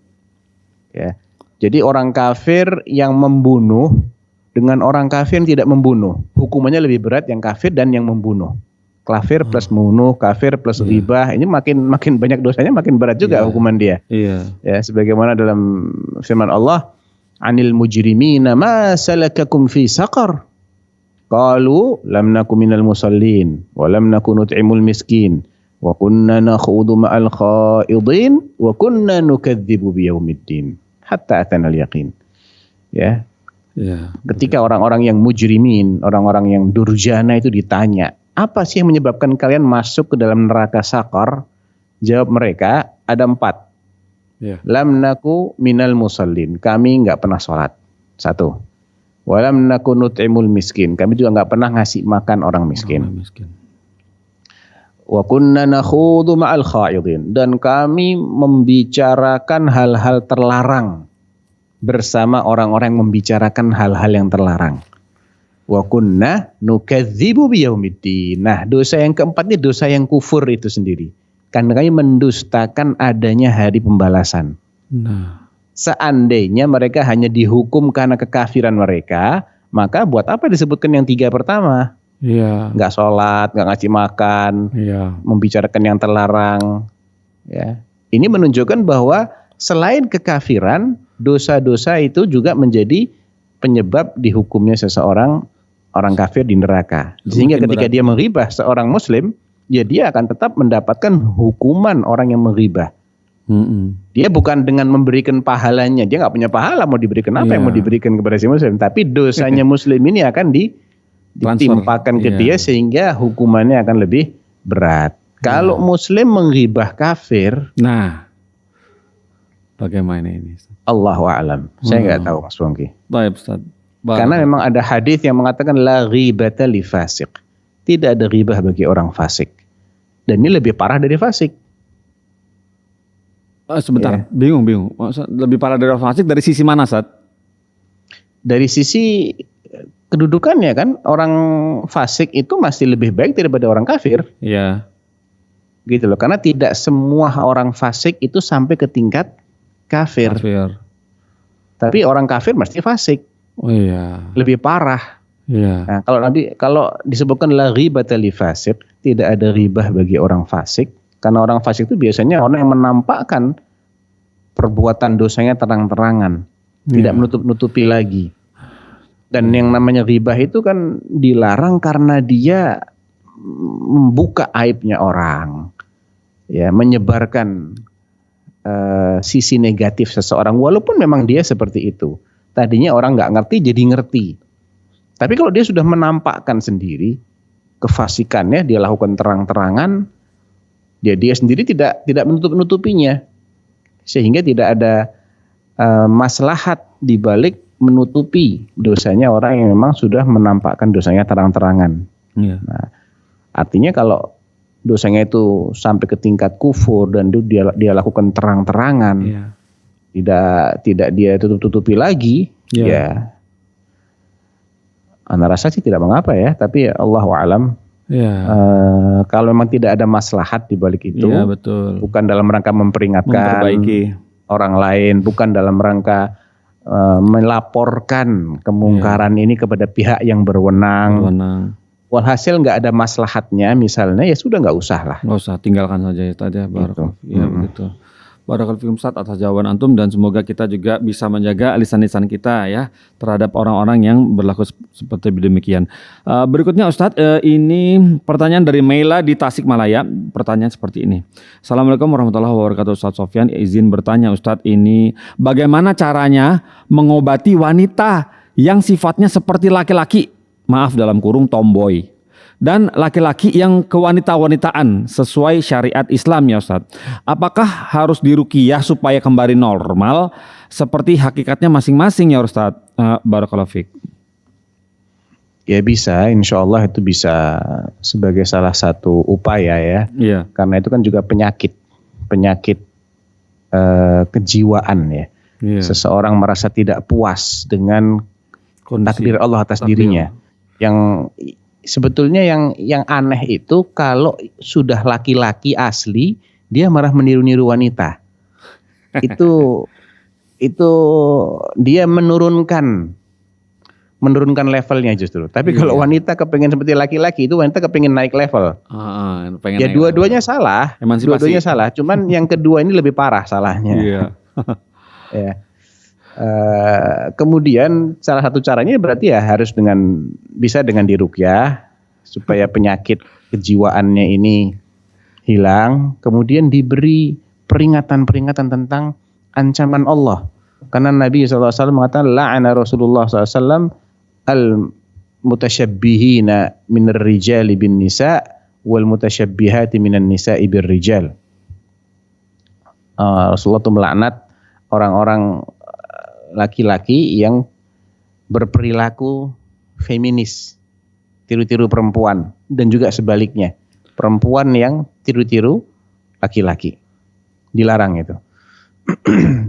Jadi orang kafir yang membunuh dengan orang kafir yang tidak membunuh, hukumannya lebih berat yang kafir dan yang membunuh. Kafir plus membunuh, kafir plus ribah, ini makin banyak dosanya, makin berat juga hukuman dia. Ya, sebagaimana dalam firman Allah, "Anil mujrimina ma salakakum fi saqar?" Qalu lam naku minal musallin wa lam naku nut'imul miskin wa kunna nakhudu ma'al khaidin wa kunna nukadzibu biyaumiddin hatta atanal yaqin. Ya. Ketika orang-orang yang mujrimin, orang-orang yang durjana itu ditanya, apa sih yang menyebabkan kalian masuk ke dalam neraka sakar? Jawab mereka, ada 4. Lam naku minal musallin, kami enggak pernah sholat. 1. Walam nakun nut'imul miskin. Kami juga nggak pernah ngasih makan orang miskin. Orang miskin. Wa kunna nakhudu ma'al khaidin. Dan kami membicarakan hal-hal terlarang bersama orang-orang yang membicarakan hal-hal yang terlarang. Wa kunna nukadzibu biyaumiddin. Nah, dosa yang keempat ini dosa yang kufur itu sendiri. Karena kami mendustakan adanya hari pembalasan. Nah, Seandainya mereka hanya dihukum karena kekafiran mereka, maka buat apa disebutkan yang 3 pertama? iya. Nggak sholat, nggak ngasih makan, Iya. membicarakan yang terlarang. Ya. Ini menunjukkan bahwa selain kekafiran, dosa-dosa itu juga menjadi penyebab dihukumnya seseorang orang kafir di neraka. Sehingga Mungkin ketika berat. dia menghibah seorang muslim, ya dia akan tetap mendapatkan hukuman orang yang menghibah. Dia bukan dengan memberikan pahalanya, dia nggak punya pahala, mau diberikan apa yang mau Iya. diberikan kepada si muslim. Tapi dosanya muslim ini akan ditimpakan ke Iya. dia sehingga hukumannya akan lebih berat. Kalau muslim menghibah kafir, Nah, bagaimana ini? Allahu a'lam. Saya nggak tahu Mas Pongki. Baik, Ustaz. Karena memang ada hadis yang mengatakan la ghibata li fasik. Tidak ada ghibah bagi orang fasik. Dan ini lebih parah dari fasik. Sebentar, bingung. Maksud, lebih parah dari orang fasik dari sisi mana, Ustaz? Dari sisi kedudukannya kan, orang fasik itu masih lebih baik daripada orang kafir. Iya. Gitu loh. Karena tidak semua orang fasik itu sampai ke tingkat kafir. Tapi orang kafir mesti fasik. Oh iya. Lebih parah. Iya. Nah, kalau disebutkan la ghibata li fasik, tidak ada ribah bagi orang fasik. Karena orang fasik itu biasanya orang yang menampakkan perbuatan dosanya terang-terangan, tidak menutup-nutupi lagi. Dan yang namanya ribah itu kan dilarang karena dia membuka aibnya orang, ya, menyebarkan sisi negatif seseorang, walaupun memang dia seperti itu. Tadinya orang nggak ngerti jadi ngerti. Tapi kalau dia sudah menampakkan sendiri kefasikannya, dia lakukan terang-terangan, dia sendiri tidak menutup-nutupinya, sehingga tidak ada maslahat di balik menutupi dosanya orang yang memang sudah menampakkan dosanya terang-terangan. Iya. Nah, artinya kalau dosanya itu sampai ke tingkat kufur dan itu dia lakukan terang-terangan, Iya. tidak dia tutup-tutupi lagi, Iya. ya, Anda rasa sih tidak mengapa ya, tapi Allahu a'lam. Iya. Kalau memang tidak ada maslahat di balik itu, Iya, betul. bukan dalam rangka memperingatkan Memperbaiki. orang lain, bukan dalam rangka melaporkan kemungkaran ini kepada pihak yang berwenang. Walhasil nggak ada maslahatnya, misalnya, ya sudah nggak usah lah. Nggak usah, tinggalkan saja itu aja. Barakallahu. Iya, begitu. Barakallahu fikum Ustaz atas jawaban antum, dan semoga kita juga bisa menjaga lisan-lisan kita ya terhadap orang-orang yang berlaku seperti demikian. Berikutnya Ustaz, ini pertanyaan dari Meila di Tasikmalaya. Pertanyaan seperti ini. Assalamualaikum warahmatullahi wabarakatuh Ustaz Sofyan. Izin bertanya Ustaz, ini bagaimana caranya mengobati wanita yang sifatnya seperti laki-laki? Maaf dalam kurung tomboy. Dan laki-laki yang kewanita-wanitaan sesuai syariat Islam ya Ustaz. Apakah harus diruqyah supaya kembali normal seperti hakikatnya masing-masing ya Ustaz? Barakallahu fiik. Ya bisa, insya Allah itu bisa sebagai salah satu upaya ya. Iya. Karena itu kan juga penyakit kejiwaan ya. Iya. Seseorang merasa tidak puas dengan takdir Allah atas dirinya. Yang sebetulnya yang aneh itu kalau sudah laki-laki asli dia malah meniru-niru wanita. Itu dia menurunkan levelnya justru. Tapi kalau wanita kepengen seperti laki-laki, itu wanita kepengen naik level. Ya dua-duanya salah. Dua-duanya salah. Cuman yang kedua ini lebih parah salahnya. Iya. Ya. Kemudian salah satu caranya berarti ya harus bisa dengan diruqyah supaya penyakit kejiwaannya ini hilang, kemudian diberi peringatan-peringatan tentang ancaman Allah. Karena Nabi SAW mengatakan la'ana Rasulullah SAW al-mutasyabbihina minar rijali bin nisa wal mutasyabbihati minan nisa'i bir rijal. Rasulullah itu melaknat orang-orang laki-laki yang berperilaku feminis, tiru-tiru perempuan, dan juga sebaliknya, perempuan yang tiru-tiru laki-laki. Dilarang itu.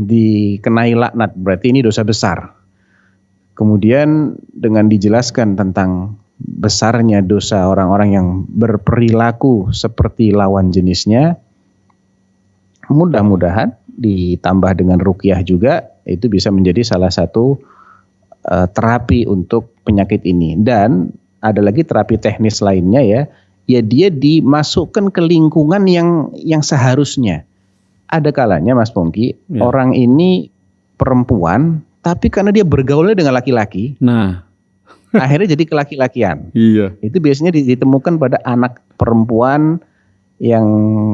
Dikenai laknat, berarti ini dosa besar. Kemudian dengan dijelaskan tentang besarnya dosa orang-orang yang berperilaku seperti lawan jenisnya, mudah-mudahan ditambah dengan ruqyah juga, itu bisa menjadi salah satu terapi untuk penyakit ini. Dan ada lagi terapi teknis lainnya ya dia dimasukkan ke lingkungan yang seharusnya. Ada kalanya Mas Pongki, orang ini perempuan, tapi karena dia bergaulnya dengan laki-laki, akhirnya jadi kelaki-lakian. Iya. Itu biasanya ditemukan pada anak perempuan yang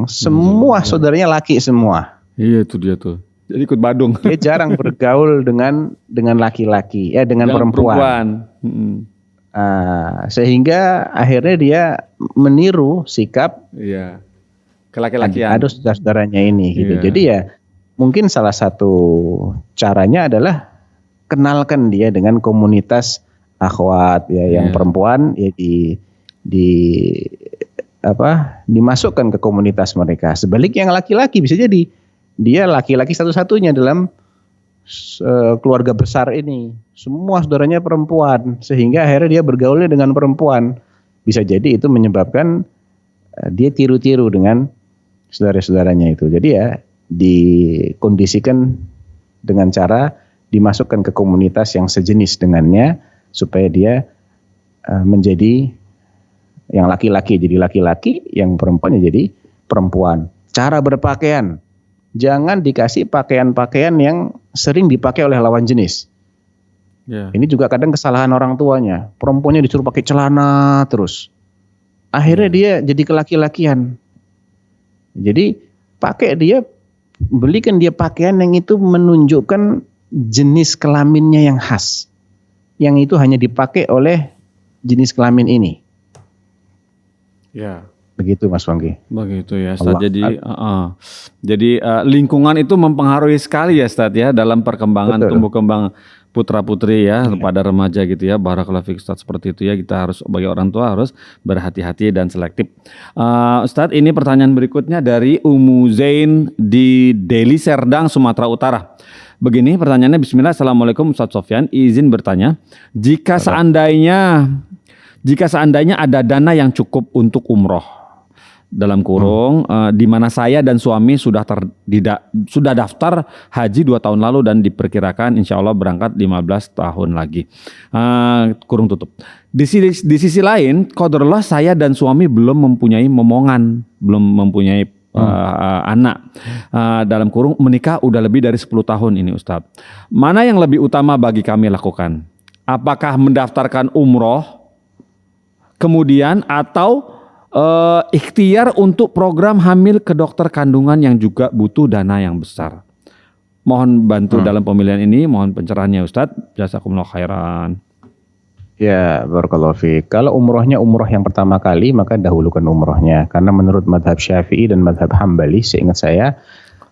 semua saudaranya laki semua. Iya, itu dia tuh. Jadi ikut badung. Dia jarang bergaul dengan laki-laki, dengan perempuan. Sehingga akhirnya dia meniru sikap ke laki-lakian. Ada saudara-saudaranya ini gitu. Iya. Jadi ya mungkin salah satu caranya adalah kenalkan dia dengan komunitas akhwat yang perempuan ya dimasukkan ke komunitas mereka. Sebaliknya yang laki-laki bisa jadi dia laki-laki satu-satunya dalam keluarga besar ini. Semua saudaranya perempuan sehingga akhirnya dia bergaulnya dengan perempuan. Bisa jadi itu menyebabkan dia tiru-tiru dengan saudara-saudaranya itu. Jadi ya dikondisikan dengan cara dimasukkan ke komunitas yang sejenis dengannya supaya dia menjadi yang laki-laki jadi laki-laki, yang perempuannya jadi perempuan. Cara berpakaian, jangan dikasih pakaian-pakaian yang sering dipakai oleh lawan jenis. Ini juga kadang kesalahan orang tuanya. Perempuannya disuruh pakai celana terus. Akhirnya dia jadi kelaki-lakian. Jadi belikan dia pakaian yang itu menunjukkan jenis kelaminnya yang khas. Yang itu hanya dipakai oleh jenis kelamin ini. Ya. Begitu Mas Wanggi. Begitu ya Ustaz. Jadi lingkungan itu mempengaruhi sekali ya Ustaz ya dalam perkembangan tumbuh kembang putra-putri ya pada remaja gitu ya. Barakallahu fiik Ustaz, seperti itu ya. Kita harus sebagai orang tua harus berhati-hati dan selektif. Ustaz, ini pertanyaan berikutnya dari Umu Zain di Deli Serdang, Sumatera Utara. Begini pertanyaannya, bismillah. Assalamualaikum Ustaz Sofyan, izin bertanya, jika seandainya ada dana yang cukup untuk umroh, dalam kurung di mana saya dan suami sudah daftar haji 2 tahun lalu dan diperkirakan insya Allah berangkat 15 tahun lagi, kurung tutup. Di sisi lain, qadarullah saya dan suami belum mempunyai momongan, belum mempunyai anak, dalam kurung menikah udah lebih dari 10 tahun ini Ustadz. Mana yang lebih utama bagi kami lakukan? Apakah mendaftarkan umroh kemudian atau ikhtiar untuk program hamil ke dokter kandungan yang juga butuh dana yang besar? Mohon bantu dalam pemilihan ini, mohon pencerahannya Ustadz. Jazakumullah khairan. Ya, barakallahu fiik. Kalau umrohnya umroh yang pertama kali, maka dahulukan umrohnya. Karena menurut madhab Syafi'i dan madhab Hambali, seingat saya,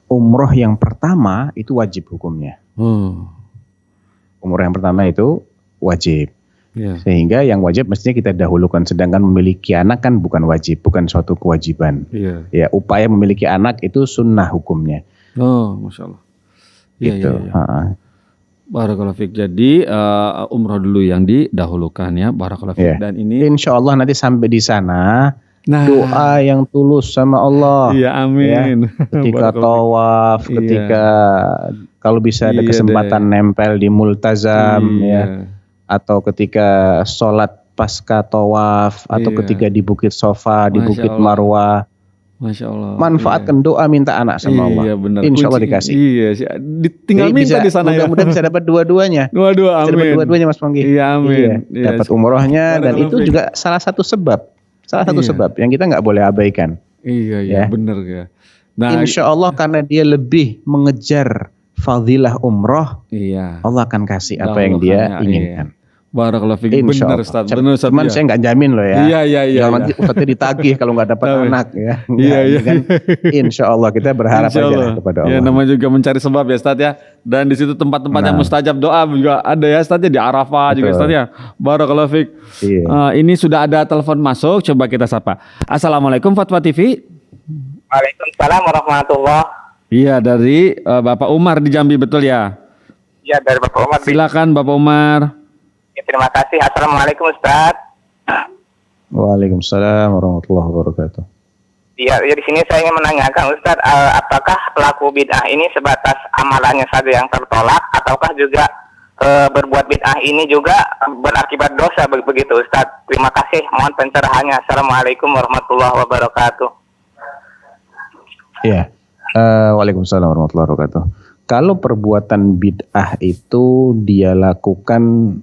umroh yang pertama itu wajib hukumnya. Umroh yang pertama itu wajib. Sehingga yang wajib mestinya kita dahulukan. Sedangkan memiliki anak kan bukan wajib, bukan suatu kewajiban. Ya, upaya memiliki anak itu sunnah hukumnya. Masya Allah. Gitu. Barakallahu fiik. Jadi umroh dulu yang didahulukan ya. Barakallahu fiik. Dan ini insya Allah nanti sampai di sana doa yang tulus sama Allah. Iya, amin. Ya. Ketika tawaf, ketika kalau bisa ada kesempatan nempel di multazam ya. Atau ketika sholat pasca tawaf, atau ketika di Bukit Sofa, di Bukit Marwah. Masya Allah. Manfaatkan doa minta anak sama Allah. Iya, benar. Insya Allah dikasih. Iya, tinggal minta di sana ya. Mudah-mudahan bisa dapat dua-duanya. Amin. Dapat dua-duanya Mas Panggi. Iya, amin. Iya, dapat umrohnya dan itu juga salah satu sebab. Sebab yang kita nggak boleh abaikan. Iya, benar ya. Nah, insya Allah karena dia lebih mengejar fadilah umroh, Allah akan kasih apa yang dia inginkan. Barakallahu fiik. Insya Benar Allah. Ustaz. Benar Ustaz. Cuman ya. saya nggak jamin loh ya. Iya. Jangan nanti Ustaznya ditagih kalau nggak dapat Tahu. anak ya. Iya. Kan, insya Allah kita berharap Insya aja Allah. lah kepada Ya, Allah. namanya juga mencari sebab ya Ustaz ya. Dan di situ tempat-tempat yang Nah. mustajab doa juga ada ya Ustaz ya, di Arafah juga Betul. Ustaz ya. Barakallahu fiik. Iya. Ini sudah ada telepon masuk, coba kita sapa. Assalamualaikum Fatwa TV. Waalaikumsalam warahmatullahi. Iya, dari Bapak Umar di Jambi, betul ya? Ya, dari Bapak Umar. Silakan Bapak Umar. Ya, terima kasih. Assalamualaikum Ustaz. Waalaikumsalam warahmatullahi wabarakatuh. Ya, di sini saya ingin menanyakan Ustaz, apakah pelaku bid'ah ini sebatas amalannya saja yang tertolak, ataukah juga berbuat bid'ah ini juga berakibat dosa begitu Ustaz? Terima kasih, mohon pencerahannya. Assalamualaikum warahmatullahi wabarakatuh. Iya. Waalaikumsalam warahmatullahi wabarakatuh. Kalau perbuatan bid'ah itu dia lakukan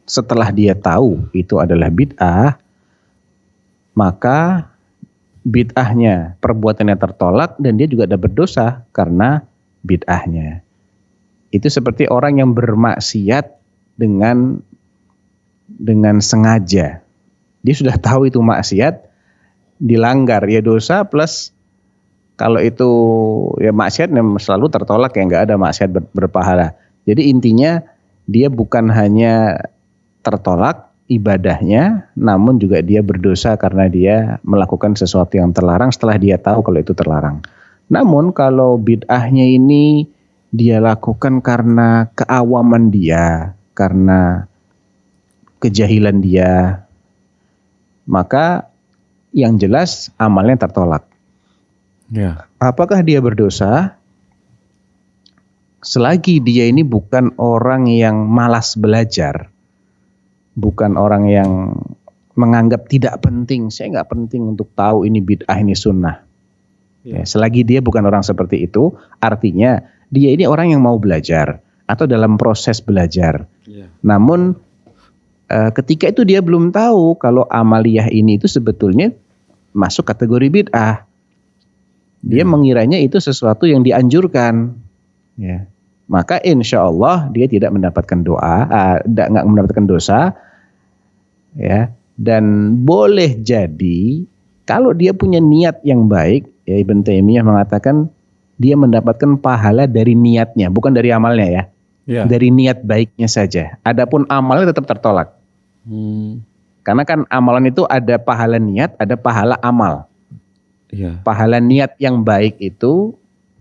setelah dia tahu itu adalah bid'ah, maka bid'ahnya, perbuatannya tertolak dan dia juga ada berdosa karena bid'ahnya. Itu seperti orang yang bermaksiat dengan sengaja. Dia sudah tahu itu maksiat, dilanggar, ya dosa plus kalau itu ya maksiat yang selalu tertolak, ya nggak ada maksiat berpahala. Jadi intinya dia bukan hanya tertolak ibadahnya, namun juga dia berdosa karena dia melakukan sesuatu yang terlarang setelah dia tahu kalau itu terlarang. Namun kalau bid'ahnya ini dia lakukan karena keawaman dia, karena kejahilan dia, maka yang jelas amalnya tertolak. Ya. Apakah dia berdosa? Selagi dia ini bukan orang yang malas belajar, bukan orang yang menganggap tidak penting, saya nggak penting untuk tahu ini bid'ah ini sunnah. Ya, selagi dia bukan orang seperti itu, artinya dia ini orang yang mau belajar atau dalam proses belajar. Ya. Namun ketika itu dia belum tahu kalau amaliyah ini itu sebetulnya masuk kategori bid'ah. Dia mengiranya itu sesuatu yang dianjurkan. Ya. Maka insya Allah dia tidak mendapatkan nggak mendapatkan dosa, ya. Dan boleh jadi kalau dia punya niat yang baik, ya Ibn Taimiyah mengatakan dia mendapatkan pahala dari niatnya, bukan dari amalnya ya, dari niat baiknya saja. Adapun amalnya tetap tertolak, karena kan amalan itu ada pahala niat, ada pahala amal. Pahala niat yang baik itu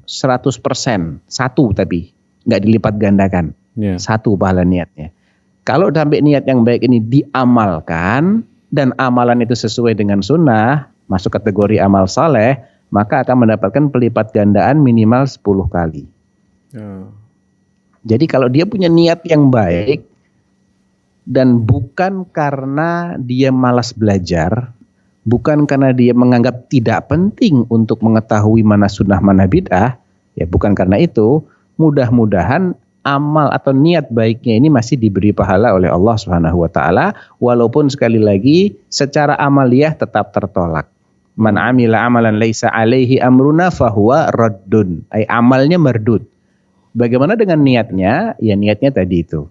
100%, satu tapi nggak dilipat gandakan, satu pahala niatnya. Kalau sampai niat yang baik ini diamalkan dan amalan itu sesuai dengan sunnah, masuk kategori amal saleh, maka akan mendapatkan pelipat gandaan minimal 10 kali. Jadi kalau dia punya niat yang baik dan bukan karena dia malas belajar, bukan karena dia menganggap tidak penting untuk mengetahui mana sunnah mana bid'ah, ya bukan karena itu, mudah-mudahan amal atau niat baiknya ini masih diberi pahala oleh Allah Subhanahu wa taala, walaupun sekali lagi secara amaliyah tetap tertolak. Man amila amalan laisa alaihi amruna fahuwa raddun. Amalnya mardud. Bagaimana dengan niatnya? Ya niatnya tadi itu.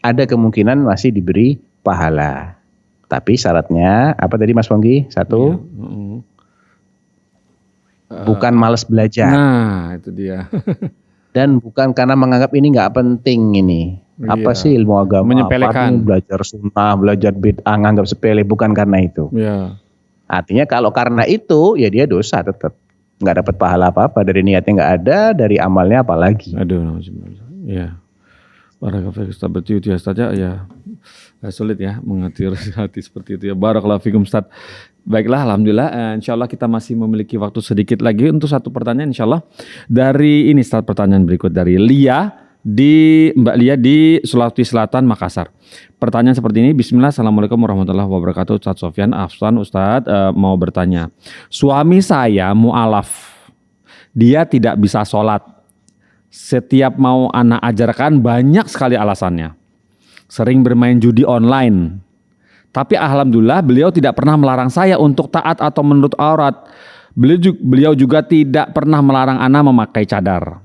Ada kemungkinan masih diberi pahala. Tapi syaratnya apa tadi Mas Pongki? Satu, bukan malas belajar. Nah, itu dia. Dan bukan karena menganggap ini nggak penting ini. Apa sih ilmu agama? Menyepelekan. Apa belajar sunnah, belajar bid'ah, nganggap sepele, bukan karena itu. Ya. Artinya kalau karena itu, ya dia dosa tetap. Nggak dapat pahala apa-apa. Dari niatnya nggak ada, dari amalnya apalagi. Aduh, ya. Barakallahu Ustaz, berarti itu ya Ustaz ya. Sulit ya mengerti hati seperti itu ya. Barakallahu fikum Ustaz. Baiklah, alhamdulillah. Insyaallah kita masih memiliki waktu sedikit lagi untuk satu pertanyaan insyaallah. Dari ini Ustaz, pertanyaan berikut dari Mbak Lia di Sulawesi Selatan, Makassar. Pertanyaan seperti ini. Bismillah, assalamualaikum warahmatullahi wabarakatuh. Ustaz Sofyan, Afsan, Ustaz mau bertanya. Suami saya mu'alaf. Dia tidak bisa sholat. Setiap mau anak ajarkan banyak sekali alasannya. Sering bermain judi online. Tapi alhamdulillah beliau tidak pernah melarang saya untuk taat atau menutup aurat. Beliau juga tidak pernah melarang ana memakai cadar.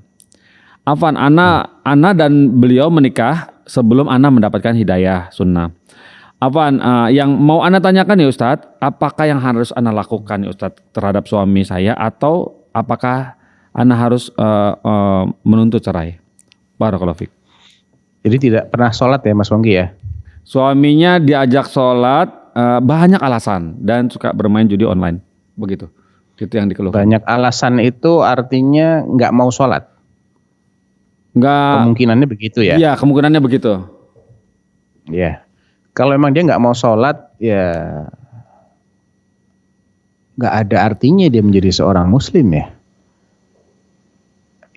Ana dan beliau menikah sebelum Ana mendapatkan hidayah sunnah. Apaan yang mau Ana tanyakan ya Ustadz, apakah yang harus Ana lakukan ya Ustadz terhadap suami saya, atau apakah Ana harus menuntut cerai? Barakallahu fiik. Jadi tidak pernah sholat ya Mas Wongki ya? Suaminya diajak sholat, banyak alasan dan suka bermain judi online, begitu. Itu yang dikeluhkan. Banyak alasan itu artinya nggak mau sholat. Enggak. Kemungkinannya begitu ya? Iya, kemungkinannya begitu. Ya. Kalau emang dia nggak mau sholat, ya nggak ada artinya dia menjadi seorang muslim ya.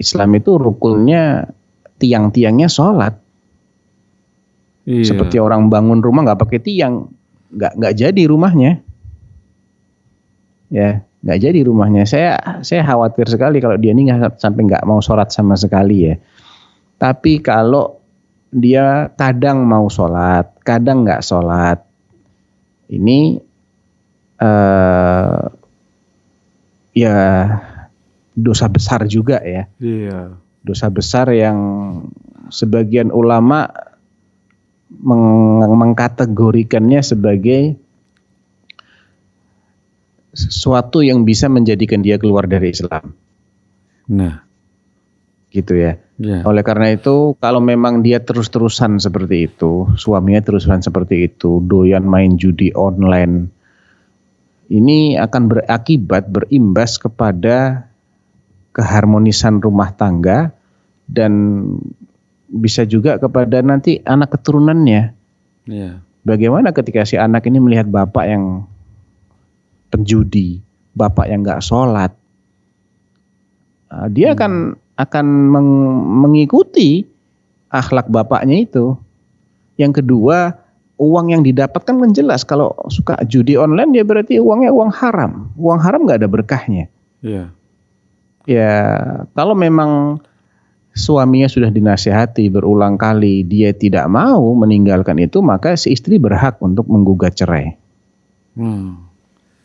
Islam itu rukunnya tiang-tiangnya sholat. Iya. Seperti orang bangun rumah nggak pakai tiang, nggak jadi rumahnya. Ya, nggak jadi rumahnya. Saya khawatir sekali kalau dia ini sampai nggak mau sholat sama sekali ya. Tapi kalau dia kadang mau sholat, kadang nggak sholat, ini ya dosa besar juga ya. Iya. Dosa besar yang sebagian ulama mengkategorikannya sebagai sesuatu yang bisa menjadikan dia keluar dari Islam. Nah, gitu ya. ya. Oleh karena itu, kalau memang dia terus-terusan seperti itu, suaminya terus-terusan seperti itu, doyan main judi online, ini akan berimbas kepada keharmonisan rumah tangga dan bisa juga kepada nanti anak keturunannya. Iya. Bagaimana ketika si anak ini melihat bapak yang penjudi, bapak yang nggak sholat, dia akan mengikuti akhlak bapaknya itu. Yang kedua, uang yang didapatkan kan jelas kalau suka judi online dia berarti uangnya uang haram. Uang haram nggak ada berkahnya. Iya. Ya, kalau memang suaminya sudah dinasihati berulang kali dia tidak mau meninggalkan itu, maka si istri berhak untuk menggugat cerai.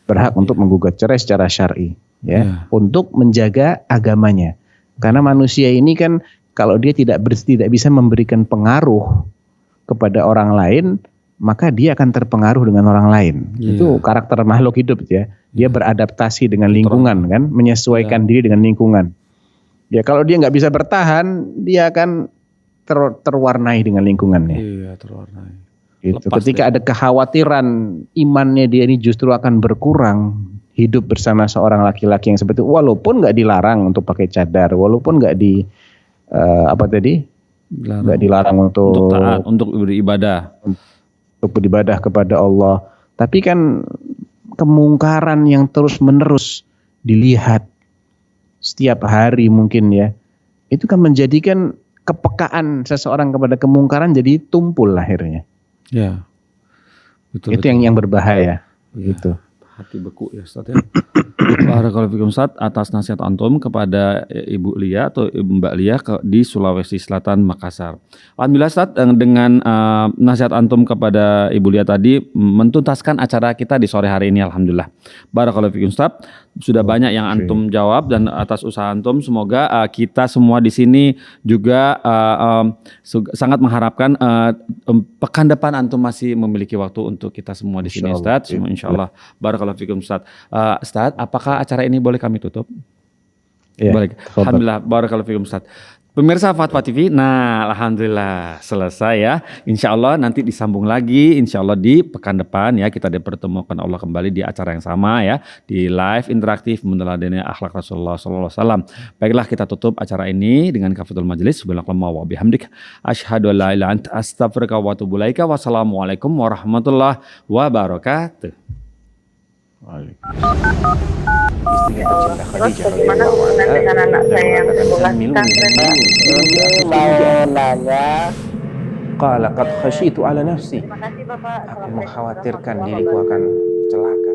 Berhak untuk menggugat cerai secara syar'i, ya, untuk menjaga agamanya. Karena manusia ini kan kalau dia tidak bisa memberikan pengaruh kepada orang lain, maka dia akan terpengaruh dengan orang lain. Itu karakter makhluk hidup ya. Dia beradaptasi dengan lingkungan kan, menyesuaikan diri dengan lingkungan. Ya kalau dia nggak bisa bertahan, dia akan terwarnai dengan lingkungannya. Iya, terwarnai. Gitu. Ketika ada kekhawatiran imannya dia ini justru akan berkurang, hidup bersama seorang laki-laki yang seperti itu, walaupun nggak dilarang untuk pakai cadar, walaupun nggak nggak dilarang untuk taat, untuk beribadah, untuk beribadah kepada Allah, tapi kan kemungkaran yang terus menerus dilihat setiap hari mungkin ya, itu kan menjadikan kepekaan seseorang kepada kemungkaran jadi tumpul akhirnya. Ya, betul. Itu yang berbahaya. Gitu. Hati beku ya Ustaz ya. Barakallahu fikum Ustaz atas nasihat antum kepada Ibu Lia atau Mbak Lia di Sulawesi Selatan, Makassar. Alhamdulillah Ustaz, dengan nasihat antum kepada Ibu Lia tadi mentuntaskan acara kita di sore hari ini, alhamdulillah. Barakallahu fikum Ustaz. Sudah banyak yang antum jawab dan atas usaha antum semoga kita semua di sini juga sangat mengharapkan pekan depan antum masih memiliki waktu untuk kita semua di sini Ustaz. Insyaallah. Barakallahu fikum Ustaz. Ustaz, apakah acara ini boleh kami tutup? Ya, boleh. Alhamdulillah. Barakallahu fikum Ustaz. Pemirsa Fatwa TV, nah alhamdulillah selesai ya. Insya Allah nanti disambung lagi, insya Allah di pekan depan ya kita dipertemukan Allah kembali di acara yang sama ya, di live interaktif meneladani akhlak Rasulullah SAW. Baiklah kita tutup acara ini dengan kafatul majlis. Subhanallah wa bihamdik. Asyhadu an la ilaha illa anta astaghfiruka wa atubu ilaika. Wassalamualaikum warahmatullahi wabarakatuh. Istrinya tercinta Khadijah Bagaimana hubungan dengan anak saya yang sekolah pesantren? mau nanya, qala qad khasyitu ala nafsi. Terima kasih Bapak. Aku mengkhawatirkan diriku akan celaka.